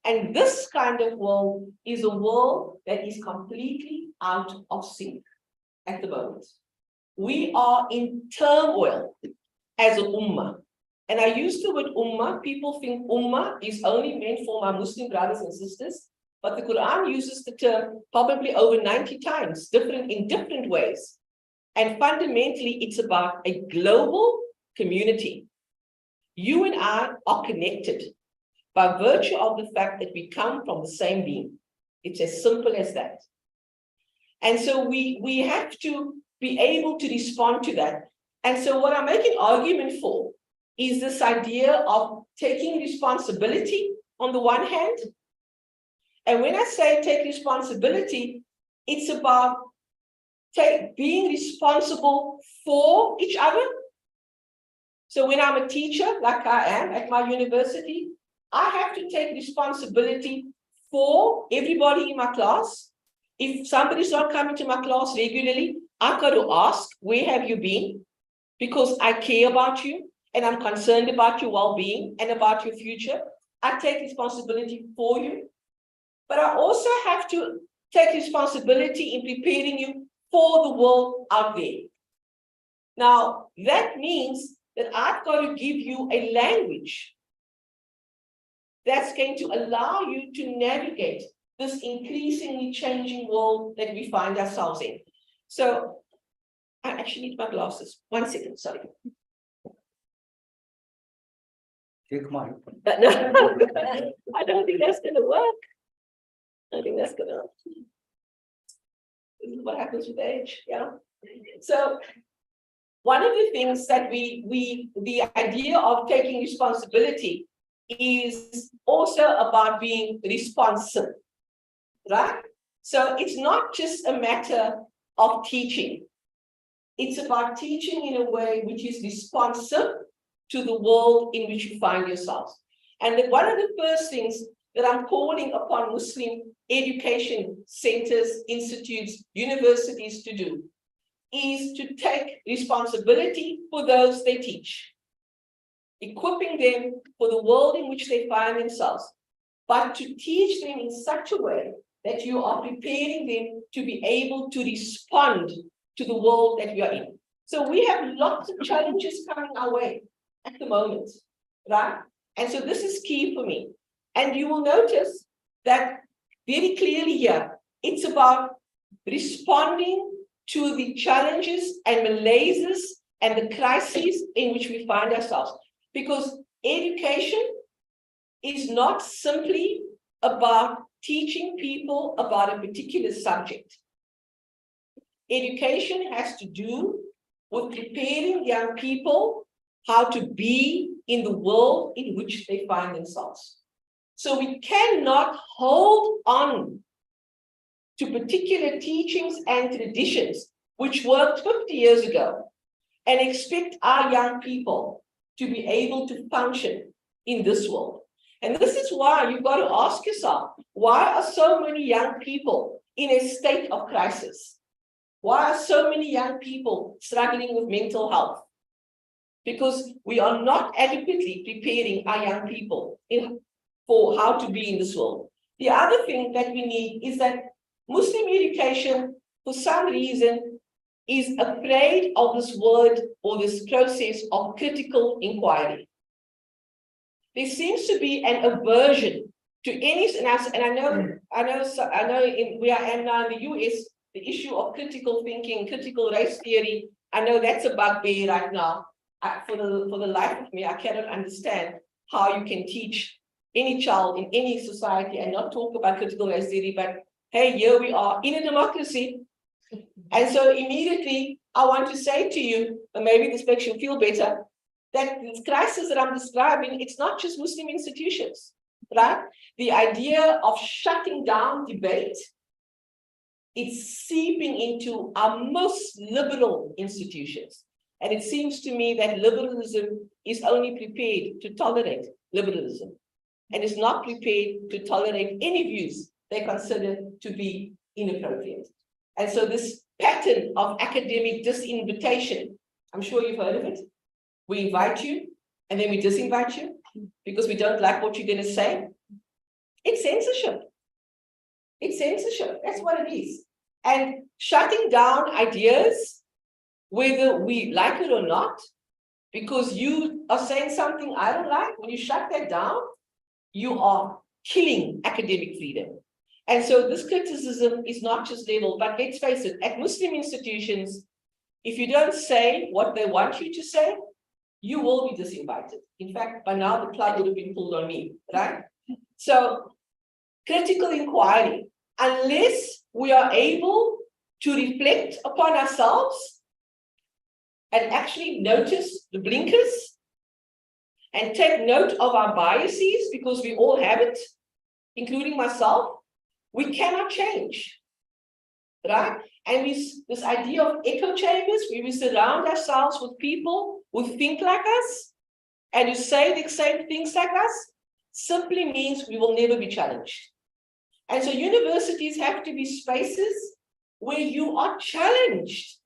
And this kind of world is a world that is completely out of sync at the moment. We are in turmoil as an ummah. And I use the word ummah. People think ummah is only meant for my Muslim brothers and sisters, but the Quran uses the term probably over 90 times, in different ways. And fundamentally, it's about a global community. You and I are connected by virtue of the fact that we come from the same being. It's as simple as that. And so we have to be able to respond to that. And so what I make an argument for is this idea of taking responsibility on the one hand. And when I say take responsibility, it's about being responsible for each other. So when I'm a teacher, like I am at my university, I have to take responsibility for everybody in my class. If somebody's not coming to my class regularly, I've got to ask, where have you been? Because I care about you and I'm concerned about your well-being and about your future. I take responsibility for you. But I also have to take responsibility in preparing you for the world out there. Now, that means that I've got to give you a language that's going to allow you to navigate this increasingly changing world that we find ourselves in. So I actually need my glasses. 1 second, sorry. Take mine. No, I don't think that's going to work. I think that's going to. This is what happens with age, yeah. So one of the things that the idea of taking responsibility is also about being responsive, right? So it's not just a matter of teaching. It's about teaching in a way which is responsive to the world in which you find yourselves. And then one of the first things that I'm calling upon Muslim education centers, institutes, universities to do is to take responsibility for those they teach, equipping them for the world in which they find themselves, but to teach them in such a way that you are preparing them to be able to respond to the world that we are in. So we have lots of challenges coming our way at the moment, right? And so this is key for me. And you will notice that very clearly here, it's about responding to the challenges and malaises and the crises in which we find ourselves. Because education is not simply about teaching people about a particular subject. Education has to do with preparing young people how to be in the world in which they find themselves. So we cannot hold on to particular teachings and traditions which worked 50 years ago and expect our young people to be able to function in this world. And this is why you've got to ask yourself, why are so many young people in a state of crisis? Why are so many young people struggling with mental health? Because we are not adequately preparing our young people for how to be in this world. The other thing that we need is that Muslim education, for some reason, is afraid of this word or this process of critical inquiry. There seems to be an aversion to any, and I know where I am now in the US, the issue of critical thinking, critical race theory, I know that's a bugbear right now. For the life of me, I cannot understand how you can teach any child in any society and not talk about critical race theory, but hey, here we are in a democracy. And so immediately I want to say to you, and maybe this makes you feel better, that this crisis that I'm describing, it's not just Muslim institutions, right? The idea of shutting down debate, it's seeping into our most liberal institutions. And it seems to me that liberalism is only prepared to tolerate liberalism. and is not prepared to tolerate any views they consider to be inappropriate. And so this pattern of academic disinvitation, I'm sure you've heard of it. We invite you and then we disinvite you because we don't like what you're going to say. It's censorship. It's censorship. That's what it is. And shutting down ideas, whether we like it or not, because you are saying something I don't like, when you shut that down, you are killing academic freedom. And so this criticism is not just leveled, but let's face it, at Muslim institutions, if you don't say what they want you to say, you will be disinvited. In fact, by now the plug would have been pulled on me, right? So critical inquiry, unless we are able to reflect upon ourselves and actually notice the blinkers and take note of our biases, because we all have it, including myself, we cannot change, right? And this idea of echo chambers, where we surround ourselves with people who think like us and who say the same things like us, simply means we will never be challenged. And so universities have to be spaces where you are challenged,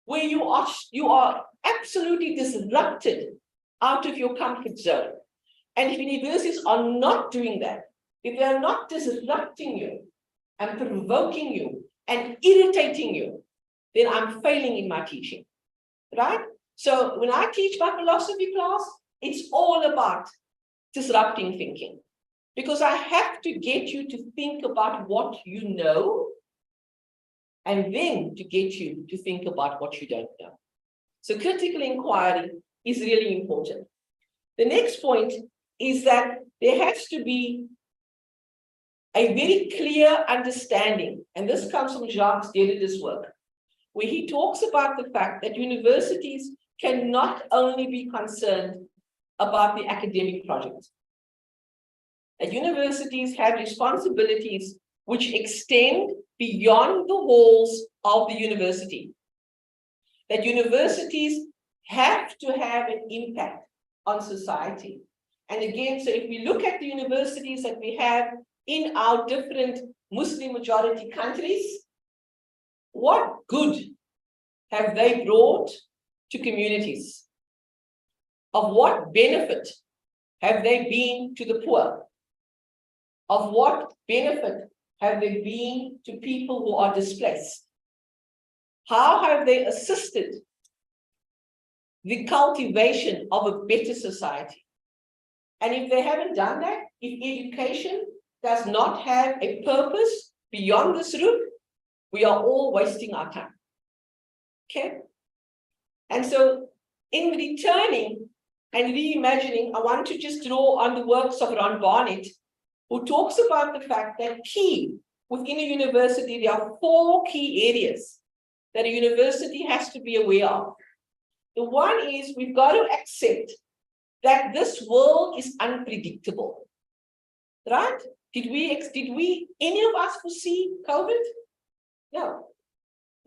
where you are absolutely disrupted out of your comfort zone. And if universities are not doing that, if they are not disrupting you and provoking you and irritating you, then I'm failing in my teaching, right? So when I teach my philosophy class, it's all about disrupting thinking, because I have to get you to think about what you know and then to get you to think about what you don't know. So critical inquiry is really important. The next point is that there has to be a very clear understanding, and this comes from Jacques Derrida's work, where he talks about the fact that universities cannot only be concerned about the academic project. That universities have responsibilities which extend beyond the walls of the university. That universities have to have an impact on society. And again, so if we look at the universities that we have in our different Muslim majority countries, what good have they brought to communities? Of what benefit have they been to the poor? Of what benefit have they been to people who are displaced? How have they assisted the cultivation of a better society? And if they haven't done that, if education does not have a purpose beyond this roof, we are all wasting our time. Okay? And so in returning and reimagining, I want to just draw on the works of Ron Barnett, who talks about the fact that within a university, there are 4 key areas that a university has to be aware of. The one is we've got to accept that this world is unpredictable, right? Did any of us foresee COVID? No.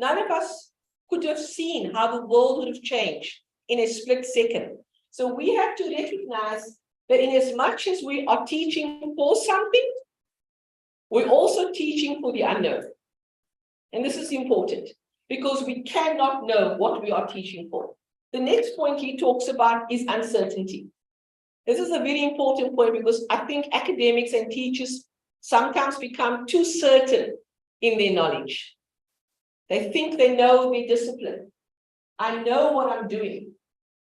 None of us could have seen how the world would have changed in a split second. So we have to recognize that in as much as we are teaching for something, we're also teaching for the unknown. And this is important because we cannot know what we are teaching for. The next point he talks about is uncertainty. This is a very important point because I think academics and teachers sometimes become too certain in their knowledge. They think they know their discipline. I know what I'm doing.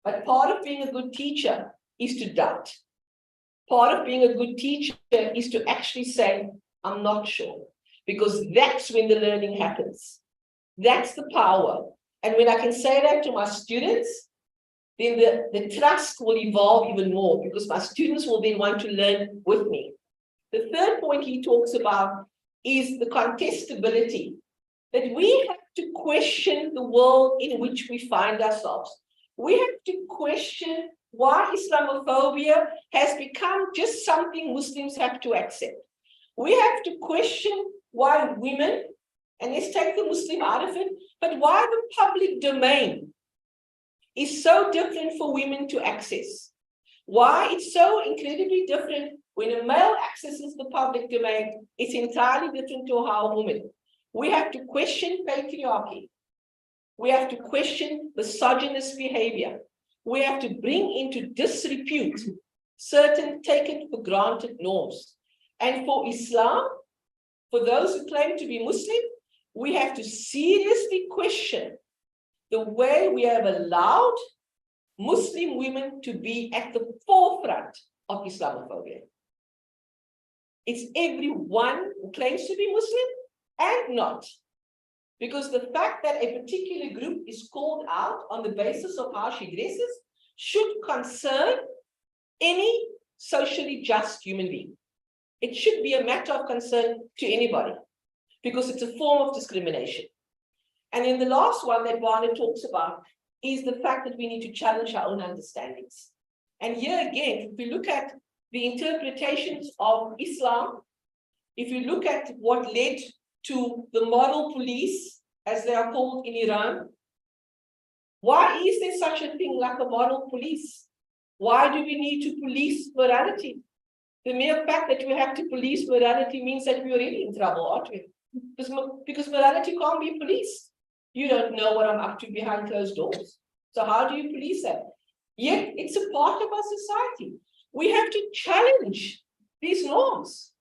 But part of being a good teacher is to doubt. Part of being a good teacher is to actually say, I'm not sure. Because that's when the learning happens. That's the power. And when I can say that to my students, then the trust will evolve even more because my students will then want to learn with me. The third point he talks about is the contestability, that we have to question the world in which we find ourselves. We have to question why Islamophobia has become just something Muslims have to accept. We have to question why women, and let's take the Muslim out of it, but why the public domain is so different for women to access. Why it's so incredibly different When a male accesses the public domain, it's entirely different to how a woman. We have to question patriarchy. We have to question misogynist behavior. We have to bring into disrepute certain taken for granted norms. And for Islam, for those who claim to be Muslim, we have to seriously question the way we have allowed Muslim women to be at the forefront of Islamophobia. It's everyone who claims to be Muslim and not. Because the fact that a particular group is called out on the basis of how she dresses should concern any socially just human being. It should be a matter of concern to anybody because it's a form of discrimination. And then the last one that Warner talks about is the fact that we need to challenge our own understandings. And here again, if we look at the interpretations of Islam, if you look at what led to the model police, as they are called in Iran, why is there such a thing like a model police? Why do we need to police morality? The mere fact that we have to police morality means that we're already in trouble, aren't we? Because morality can't be policed. You don't know what I'm up to behind closed doors. So how do you police that? Yet it's a part of our society. We have to challenge these norms.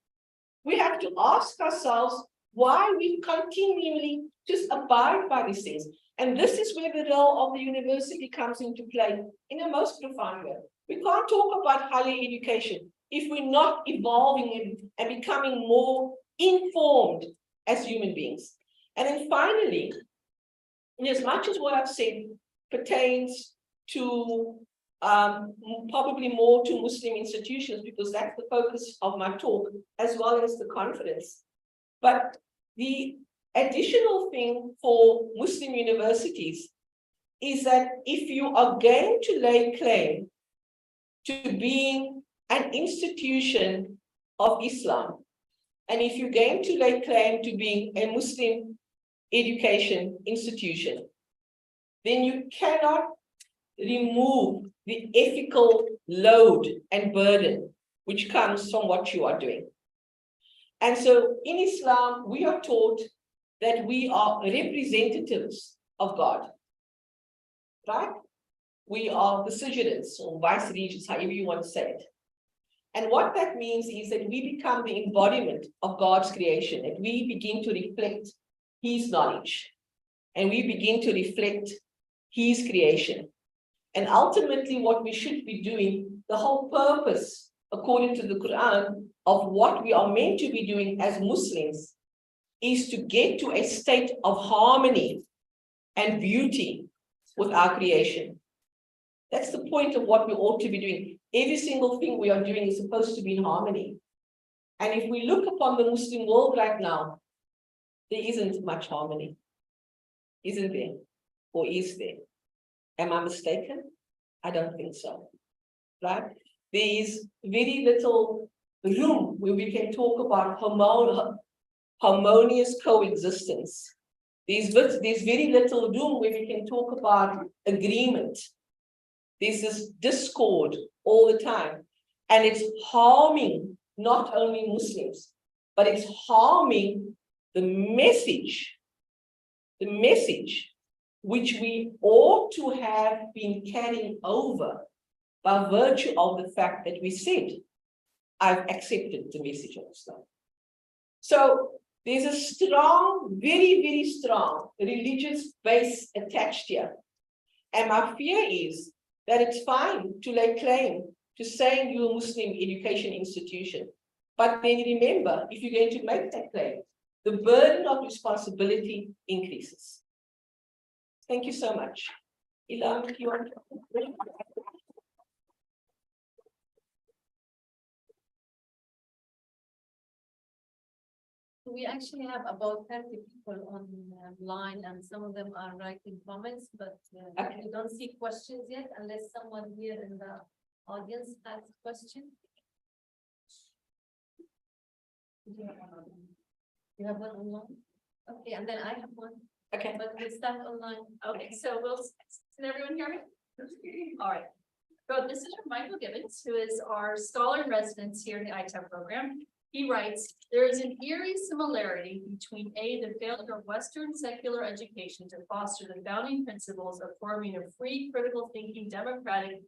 We have to ask ourselves why we continually just abide by these things. And this is where the role of the university comes into play in a most profound way. We can't talk about higher education if we're not evolving and becoming more informed as human beings. And then finally, in as much as what I've said pertains to probably more to Muslim institutions, because that's the focus of my talk, as well as the conference. But the additional thing for Muslim universities is that if you are going to lay claim to being an institution of Islam, and if you're going to lay claim to being a Muslim education institution, then you cannot remove the ethical load and burden which comes from what you are doing. And so in Islam, we are taught that we are representatives of God, right? We are vicegerents or vice-regents, however you want to say it. And what that means is that we become the embodiment of God's creation, and we begin to reflect His knowledge, and we begin to reflect His creation. And ultimately, what we should be doing, the whole purpose, according to the Quran, of what we are meant to be doing as Muslims is to get to a state of harmony and beauty with our creation. That's the point of what we ought to be doing. Every single thing we are doing is supposed to be in harmony. And if we look upon the Muslim world right now, there isn't much harmony. Isn't there? Or is there? Am I mistaken? I don't think so. Right? There is very little room where we can talk about harmonious coexistence. There's very little room where we can talk about agreement. There's this discord all the time. And it's harming not only Muslims, but it's harming the message which we ought to have been carrying over by virtue of the fact that we said, I've accepted the message of Islam. So there's a strong, very, very strong religious base attached here. And my fear is that it's fine to lay claim to saying you're a Muslim education institution. But then remember, if you're going to make that claim, the burden of responsibility increases. Thank you so much. Ilham, if you want to. We actually have about 30 people online, and some of them are writing comments, but Okay. we don't see questions yet unless someone here in the audience has a question. You have one online? Okay, and then I have one, Okay. but we'll start online. Okay, so can everyone hear me? All right. So this is from Michael Gibbons, who is our scholar in residence here in the ITEP program. He writes, there is an eerie similarity between the failure of Western secular education to foster the founding principles of forming a free, critical thinking, democratic,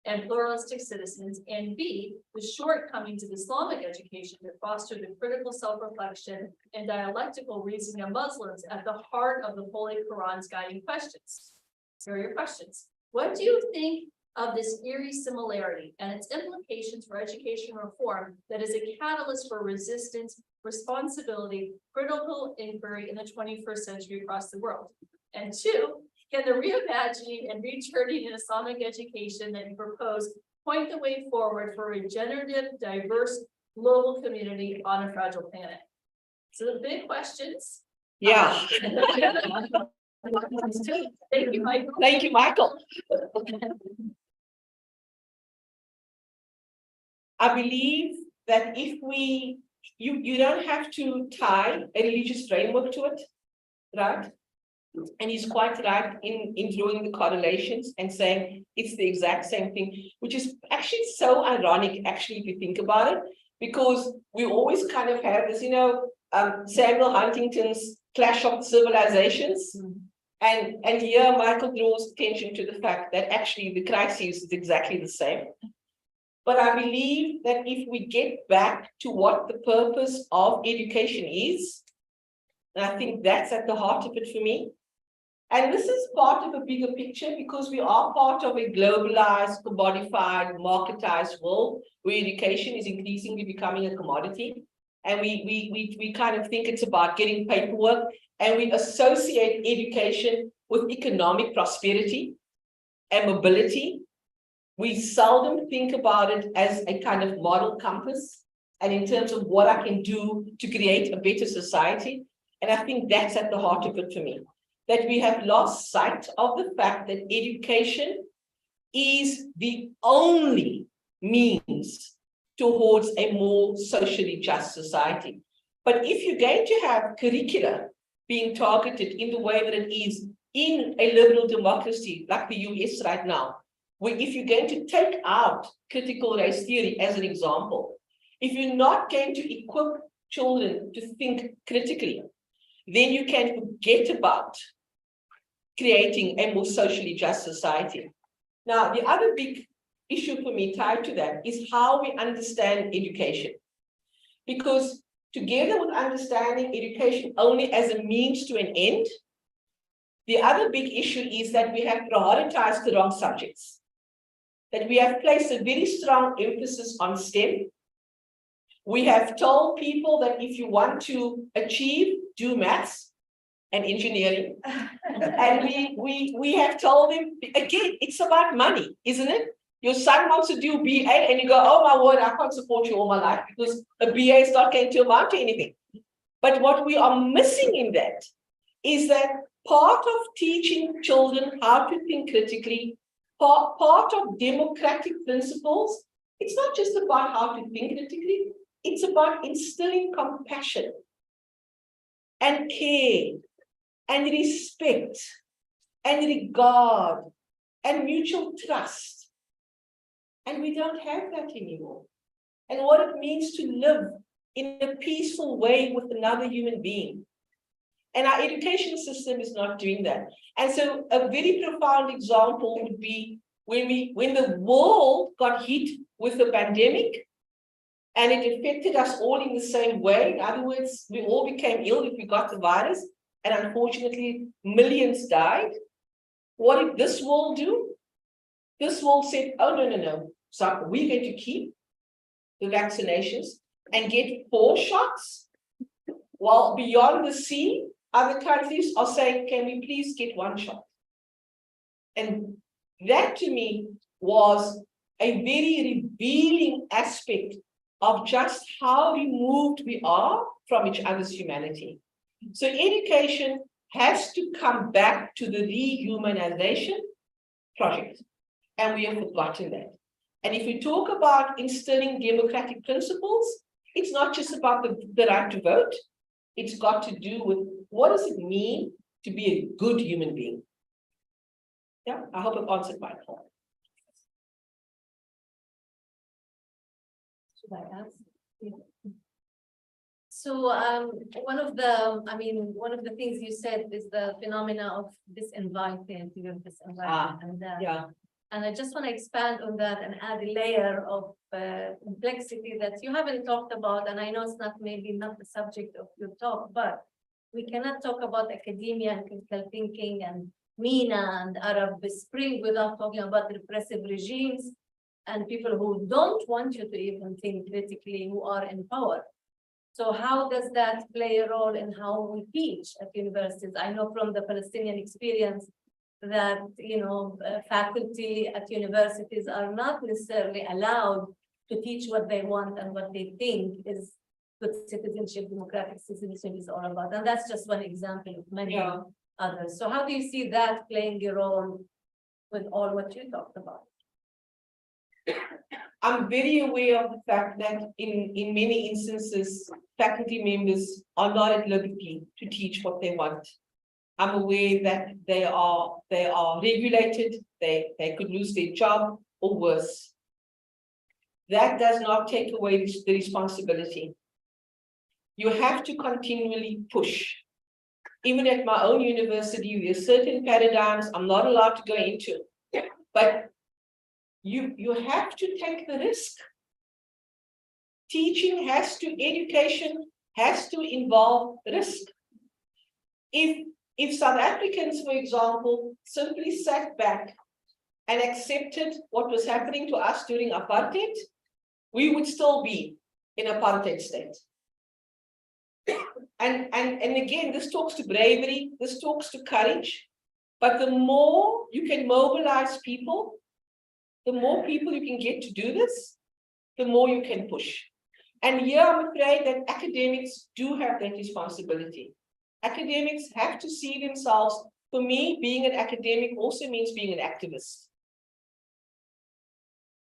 and pluralistic citizens, and B, the shortcomings of Islamic education to foster the critical self-reflection and dialectical reasoning of Muslims at the heart of the Holy Quran's guiding questions. Here are your questions. What do you think of this eerie similarity and its implications for education reform that is a catalyst for resistance, responsibility, critical inquiry in the 21st century across the world? And two, can the reimagining and returning in Islamic education that you propose point the way forward for a regenerative, diverse global community on a fragile planet? So the big questions. Yeah. Thank you, Michael. Thank you, Michael. I believe that if you don't have to tie a religious framework to it, right? And he's quite right in drawing the correlations and saying it's the exact same thing, which is actually so ironic, actually, if you think about it, because we always kind of have this, Samuel Huntington's Clash of the Civilizations. And here Michael draws attention to the fact that actually the crisis is exactly the same. But I believe that if we get back to what the purpose of education is, and I think that's at the heart of it for me. And this is part of a bigger picture because we are part of a globalized, commodified, marketized world where education is increasingly becoming a commodity. And we kind of think it's about getting paperwork, and we associate education with economic prosperity and mobility. We seldom think about it as a kind of model compass and in terms of what I can do to create a better society. And I think that's at the heart of it for me, that we have lost sight of the fact that education is the only means towards a more socially just society. But if you're going to have curricula being targeted in the way that it is in a liberal democracy like the US right now, where if you're going to take out critical race theory as an example, if you're not going to equip children to think critically, then you can forget about creating a more socially just society. Now, the other big issue for me tied to that is how we understand education. Because together with understanding education only as a means to an end, the other big issue is that we have prioritized the wrong subjects. That we have placed a very strong emphasis on STEM. We have told people that if you want to achieve, do maths and engineering. And we have told them, again, it's about money, isn't it? Your son wants to do BA and you go, oh my word, I can't support you all my life because a BA is not going to amount to anything. But what we are missing in that is that part of teaching children how to think critically, part of democratic principles, it's not just about how to think critically, it's about instilling compassion and care and respect and regard and mutual trust. And we don't have that anymore. And what it means to live in a peaceful way with another human being. And our education system is not doing that. And so a very profound example would be when the world got hit with the pandemic and it affected us all in the same way. In other words, we all became ill if we got the virus, and unfortunately, millions died. What did this world do? This world said, oh, no. So we're going to keep the vaccinations and get 4 shots, while beyond the sea, other countries are saying, can we please get 1 shot? And that to me was a very revealing aspect of just how removed we are from each other's humanity. So education has to come back to the rehumanization project, and we have forgotten that. And if we talk about instilling democratic principles, it's not just about the right to vote. It's got to do with what does it mean to be a good human being. Yeah, I hope I've answered my point. Should I ask? Yeah. So, one of the things you said is the phenomena of disinvited, you're disinvited, and I just want to expand on that and add a layer of complexity that you haven't talked about, and I know it's maybe not the subject of your talk, but we cannot talk about academia and critical thinking and MENA and Arab Spring without talking about repressive regimes and people who don't want you to even think critically, who are in power. So how does that play a role in how we teach at universities? I know from the Palestinian experience that, faculty at universities are not necessarily allowed to teach what they want and what they think is good citizenship, democratic citizenship is all about. And that's just one example of many others. So how do you see that playing a role with all what you talked about? I'm very aware of the fact that in many instances, faculty members are not at liberty to teach what they want. I'm aware that they are regulated, they could lose their job or worse. That does not take away the responsibility. You have to continually push. Even at my own university, there are certain paradigms I'm not allowed to go into, but you have to take the risk. Education has to involve risk. If South Africans, for example, simply sat back and accepted what was happening to us during apartheid, we would still be in apartheid state. And again, this talks to bravery, this talks to courage, but the more you can mobilize people, the more people you can get to do this, the more you can push. And here I'm afraid that academics do have that responsibility. Academics have to see themselves, for me, being an academic also means being an activist.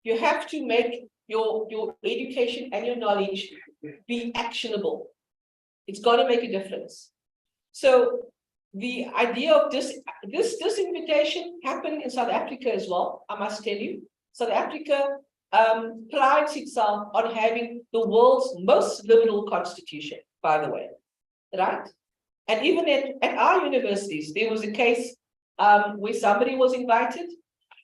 You have to make your education and your knowledge be actionable. It's got to make a difference. So the idea of this invitation happened in South Africa as well, I must tell you. South Africa prides itself on having the world's most liberal constitution, by the way, right? And even at our universities, there was a case where somebody was invited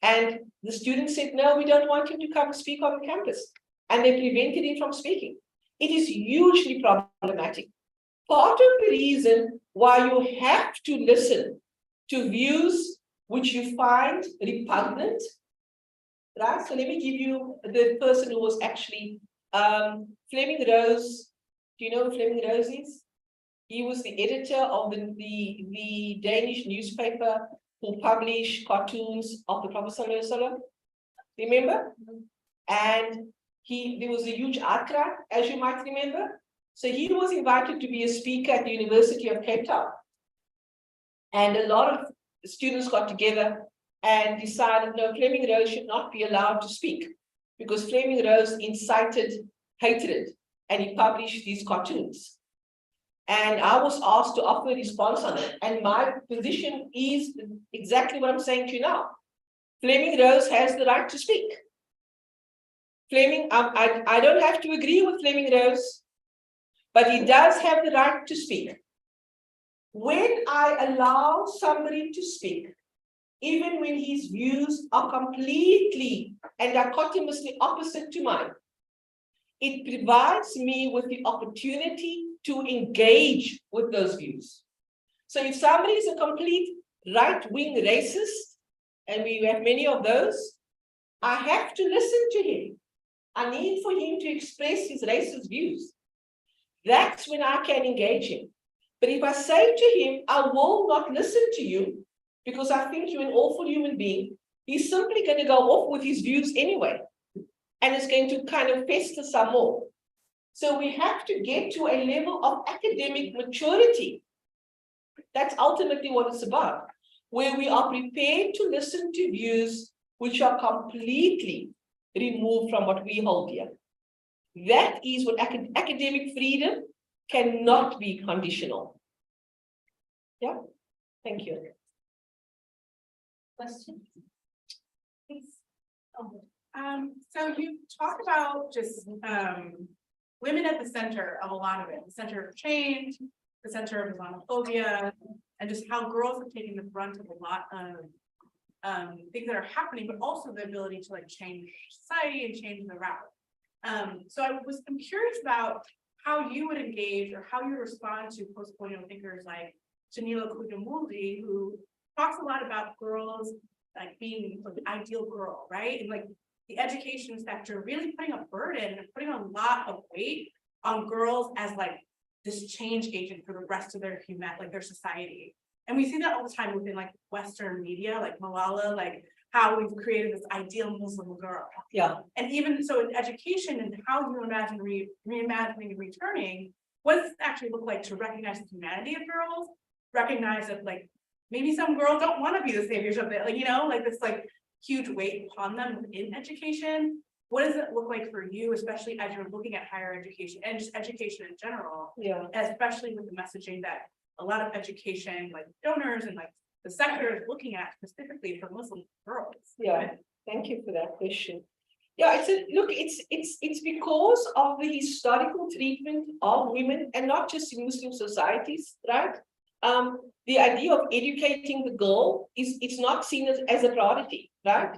and the student said, no, we don't want him to come and speak on the campus. And they prevented him from speaking. It is hugely problematic. Part of the reason why you have to listen to views which you find repugnant, right? So let me give you the person who was actually Fleming Rose. Do you know who Fleming Rose is? He was the editor of the Danish newspaper who published cartoons of the Prophet ﷺ. Remember? And there was a huge outcry, as you might remember. So he was invited to be a speaker at the University of Cape Town. And a lot of students got together and decided, no, Fleming Rose should not be allowed to speak because Fleming Rose incited hatred and he published these cartoons. And I was asked to offer a response on it. And my position is exactly what I'm saying to you now. Fleming Rose has the right to speak. I don't have to agree with Fleming Rose, but he does have the right to speak. When I allow somebody to speak, even when his views are completely and dichotomously opposite to mine, it provides me with the opportunity to engage with those views. So if somebody is a complete right-wing racist, and we have many of those, I have to listen to him. I need for him to express his racist views. That's when I can engage him. But if I say to him, I will not listen to you because I think you're an awful human being, he's simply going to go off with his views anyway. And it's going to kind of fester some more. So we have to get to a level of academic maturity. That's ultimately what it's about, where we are prepared to listen to views which are completely removed from what we hold here. That is what academic freedom cannot be conditional. Yeah, thank you. Question? Please. So you talk about just women at the center of a lot of it, the center of change, the center of Islamophobia, and just how girls have taken the brunt of a lot of things that are happening, but also the ability to like change society and change the route. So I'm curious about how you would engage or how you respond to post-colonial thinkers like Janila Kudamuldi, who talks a lot about girls like being like the ideal girl, right? And like the education sector really putting a burden and putting a lot of weight on girls as like this change agent for the rest of their their society. And we see that all the time within like Western media, like Malala, like how we've created this ideal Muslim girl. Yeah. And even so in education and how you imagine reimagining and returning, what does it actually look like to recognize the humanity of girls, recognize that like maybe some girls don't want to be the saviors of it, like, you know, like this like huge weight upon them within education. What does it look like for you, especially as you're looking at higher education and just education in general, Yeah. especially with the messaging that a lot of education, like donors and like the sector is looking at specifically for Muslim girls? Yeah. Thank you for that question. Yeah, it's because of the historical treatment of women and not just in Muslim societies, right? The idea of educating the girl it's not seen as a priority, right?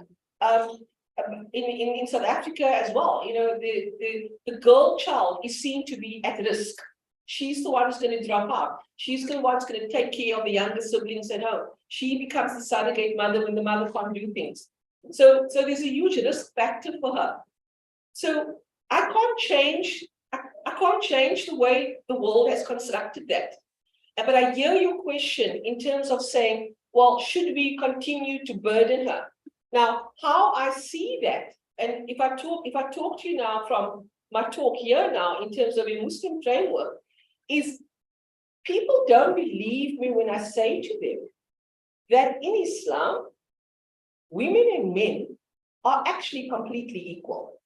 In South Africa as well, you know, the girl child is seen to be at risk. She's the one who's going to drop out. She's the one who's going to take care of the younger siblings at home. She becomes the surrogate mother when the mother can't do things. So there's a huge risk factor for her. So I can't change the way the world has constructed that. But I hear your question in terms of saying, well, should we continue to burden her? Now, how I see that, and if I talk to you now from my talk here now in terms of a Muslim framework, is people don't believe me when I say to them that in Islam, women and men are actually completely equal.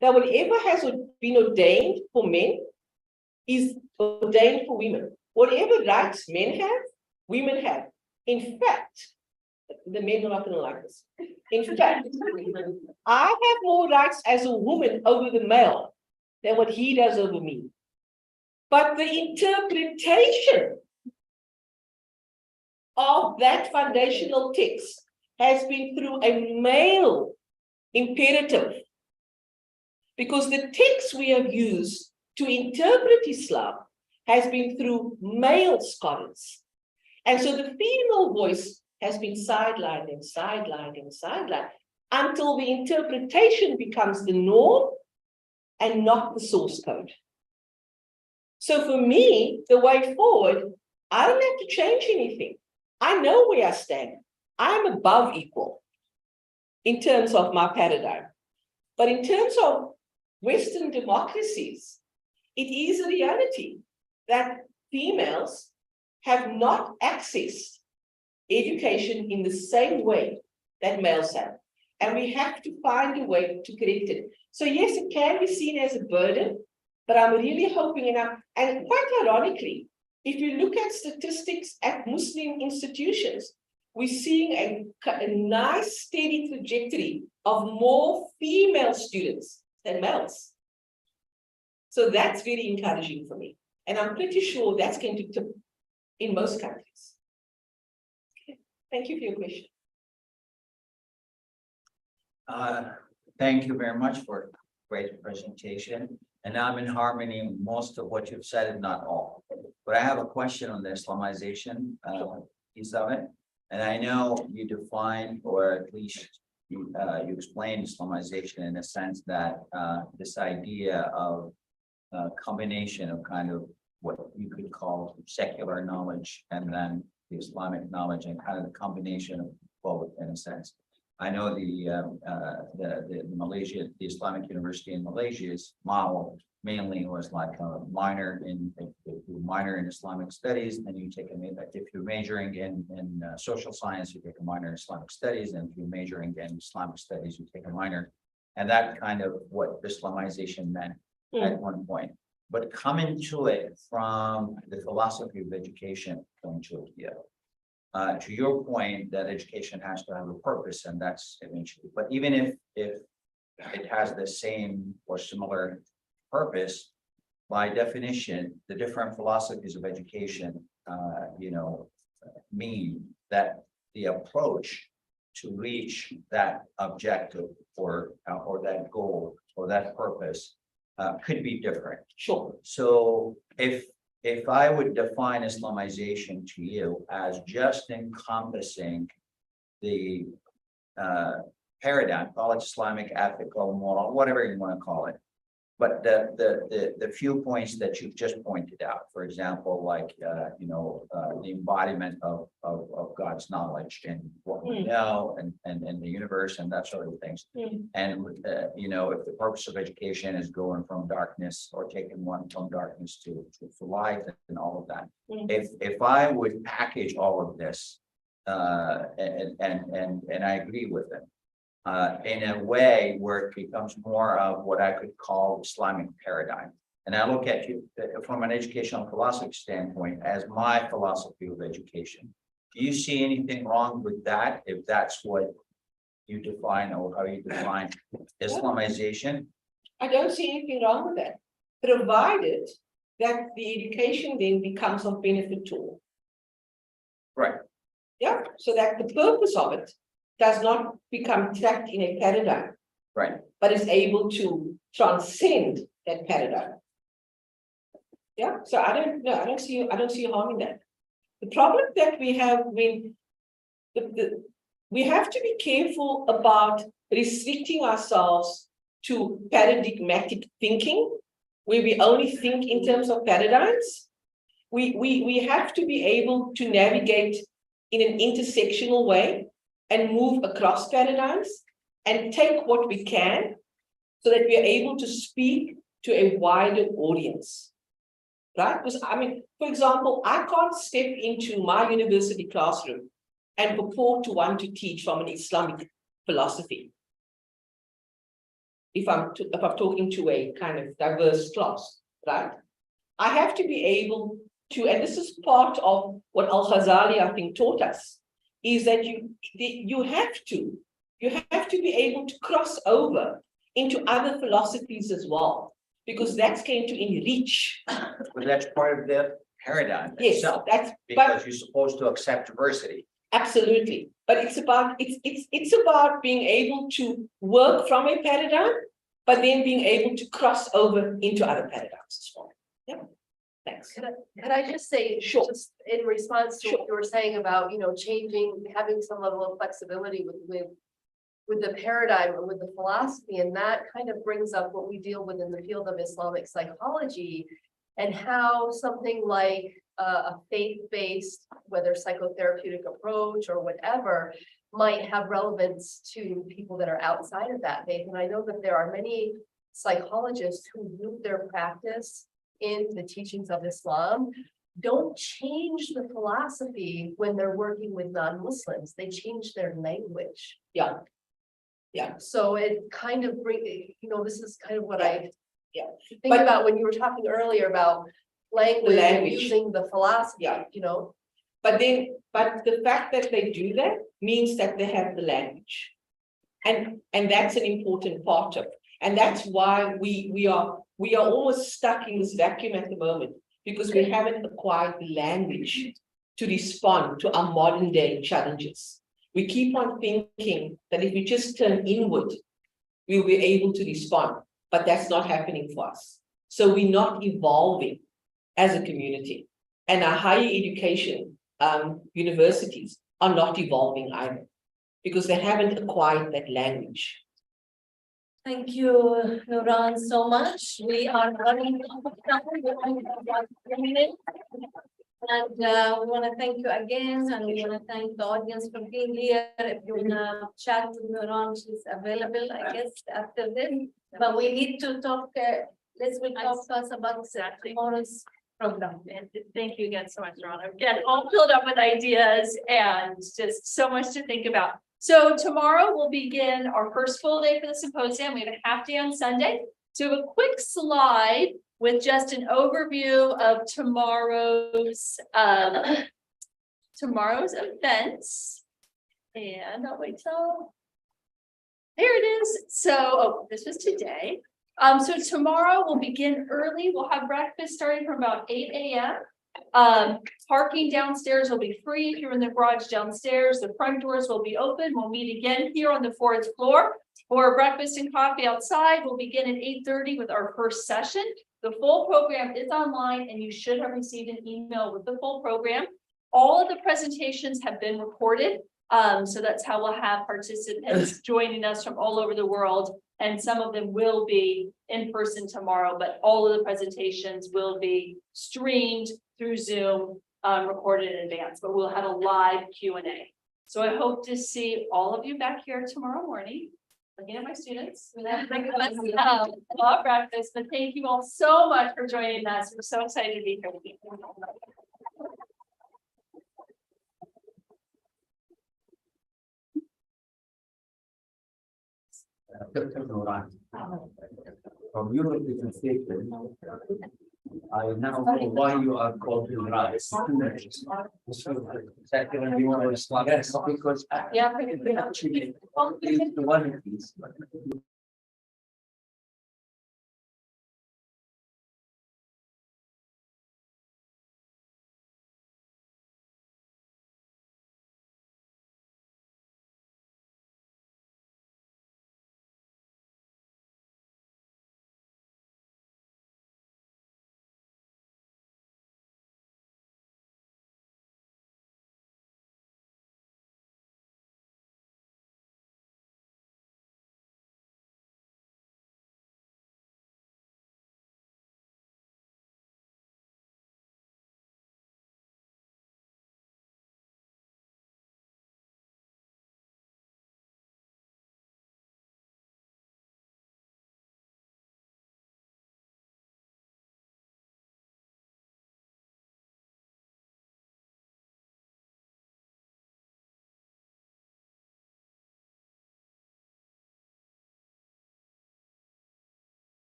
That whatever has been ordained for men is ordained for women. Whatever rights men have, women have. In fact, the men are not going to like this. In fact, I have more rights as a woman over the male than what he does over me. But the interpretation of that foundational text has been through a male imperative. Because the text we have used to interpret Islam has been through male scholars. And so the female voice has been sidelined and sidelined and sidelined until the interpretation becomes the norm and not the source code. So for me, the way forward, I don't have to change anything. I know where I stand. I'm above equal in terms of my paradigm. But in terms of Western democracies, it is a reality that females have not accessed education in the same way that males have. And we have to find a way to correct it. So yes, it can be seen as a burden, but I'm really hoping enough. And quite ironically, if you look at statistics at Muslim institutions, we're seeing a nice steady trajectory of more female students than males. So that's very encouraging for me. And I'm pretty sure that's going to tip in most countries. Okay. Thank you for your question. Thank you very much for a great presentation. And I'm in harmony with most of what you've said, if not all. But I have a question on the Islamization piece of it. And I know you define, or at least you explain Islamization in a sense that this idea of combination of kind of what you could call secular knowledge and then the Islamic knowledge and kind of the combination of both in a sense. I know the Malaysia, the Islamic University in Malaysia's model mainly was like a minor in Islamic studies, then you take if you're majoring in social science, you take a minor in Islamic studies, and if you're majoring in Islamic studies, you take a minor, and that kind of what Islamization meant at one point. But coming to it from the philosophy of education point of view. To your point that education has to have a purpose, and that's eventually, but even if it has the same or similar purpose. By definition, the different philosophies of education, mean that the approach to reach that objective or that goal or that purpose could be different. Sure. So if I would define Islamization to you as just encompassing the paradigm, call it Islamic, ethical, moral, whatever you want to call it. But the few points that you've just pointed out, for example, like the embodiment of God's knowledge and what we know and the universe and that sort of things. And if the purpose of education is going from darkness or taking one from darkness to light and all of that. If I would package all of this and I agree with it. In a way where it becomes more of what I could call Islamic paradigm. And I look at you from an educational philosophy standpoint as my philosophy of education. Do you see anything wrong with that if that's what you define or how you define Islamization? I don't see anything wrong with that, provided that the education then becomes of benefit to all. Right. Yeah, so that the purpose of it does not become trapped in a paradigm, Right. but is able to transcend that paradigm. Yeah, so I don't see harm in that. The problem that we have when we have to be careful about restricting ourselves to paradigmatic thinking, where we only think in terms of paradigms. We have to be able to navigate in an intersectional way and move across paradigms and take what we can so that we are able to speak to a wider audience, right? Because for example, I can't step into my university classroom and purport to want to teach from an Islamic philosophy. If I'm talking to a kind of diverse class, right? I have to be able to, and this is part of what Al-Ghazali, I think, taught us, is that you have to be able to cross over into other philosophies as well, because that's going to enrich. But that's part of the paradigm Yes, itself. but You're supposed to accept diversity. absolutely. But it's about being able to work from a paradigm, but then being able to cross over into other paradigms as well. Yeah. Thanks. Could I just say, Sure. just in response to Sure. what you were saying about, changing, having some level of flexibility with the paradigm or with the philosophy, and that kind of brings up what we deal with in the field of Islamic psychology and how something like a faith-based, whether psychotherapeutic approach or whatever, might have relevance to people that are outside of that faith. And I know that there are many psychologists who root their practice in the teachings of Islam, don't change the philosophy when they're working with non-Muslims. They change their language. Yeah. Yeah. So it kind of this is kind of what I think But- about when you were talking earlier about language and Language. using the philosophy, Yeah. But the fact that they do that means that they have the language. And that's an important part of it. And that's why we are almost stuck in this vacuum at the moment, because we haven't acquired the language to respond to our modern day challenges. We keep on thinking that if we just turn inward, we'll be able to respond, but that's not happening for us. So we're not evolving as a community, and our higher education universities are not evolving either, because they haven't acquired that language. Thank you, Nuran, so much. We are running out of time. We're only about 3 minutes. And we want to thank you again, and we want to thank the audience for being here. If you want to chat with Nuran, she's available, I guess, after this. But we need to talk, Liz will talk to us about tomorrow's program. And thank you again so much, Ron. Again, all filled up with ideas and just so much to think about. So tomorrow we'll begin our first full day for the symposium. We have a half day on Sunday. So a quick slide with just an overview of tomorrow's events. And I'll wait till here it is. So, oh, this was today. So tomorrow we'll begin early. We'll have breakfast starting from about 8 a.m. Parking downstairs will be free. If you're in the garage downstairs, the front doors will be open. We'll meet again here on the fourth floor for breakfast and coffee outside. We'll begin at 8:30 with our first session. The full program is online and you should have received an email with the full program. All of the presentations have been recorded. So that's how we'll have participants joining us from all over the world. And some of them will be in person tomorrow, but all of the presentations will be streamed through Zoom, recorded in advance, but we'll have a live Q&A. So I hope to see all of you back here tomorrow morning. Looking at my students, law practice, but thank you all so much for joining us. We're so excited to be here with you. Dr. Noran, from your presentation, I now know why you are called Noran. Second, you want to respond? Yes, because Yeah. actually, the one of these.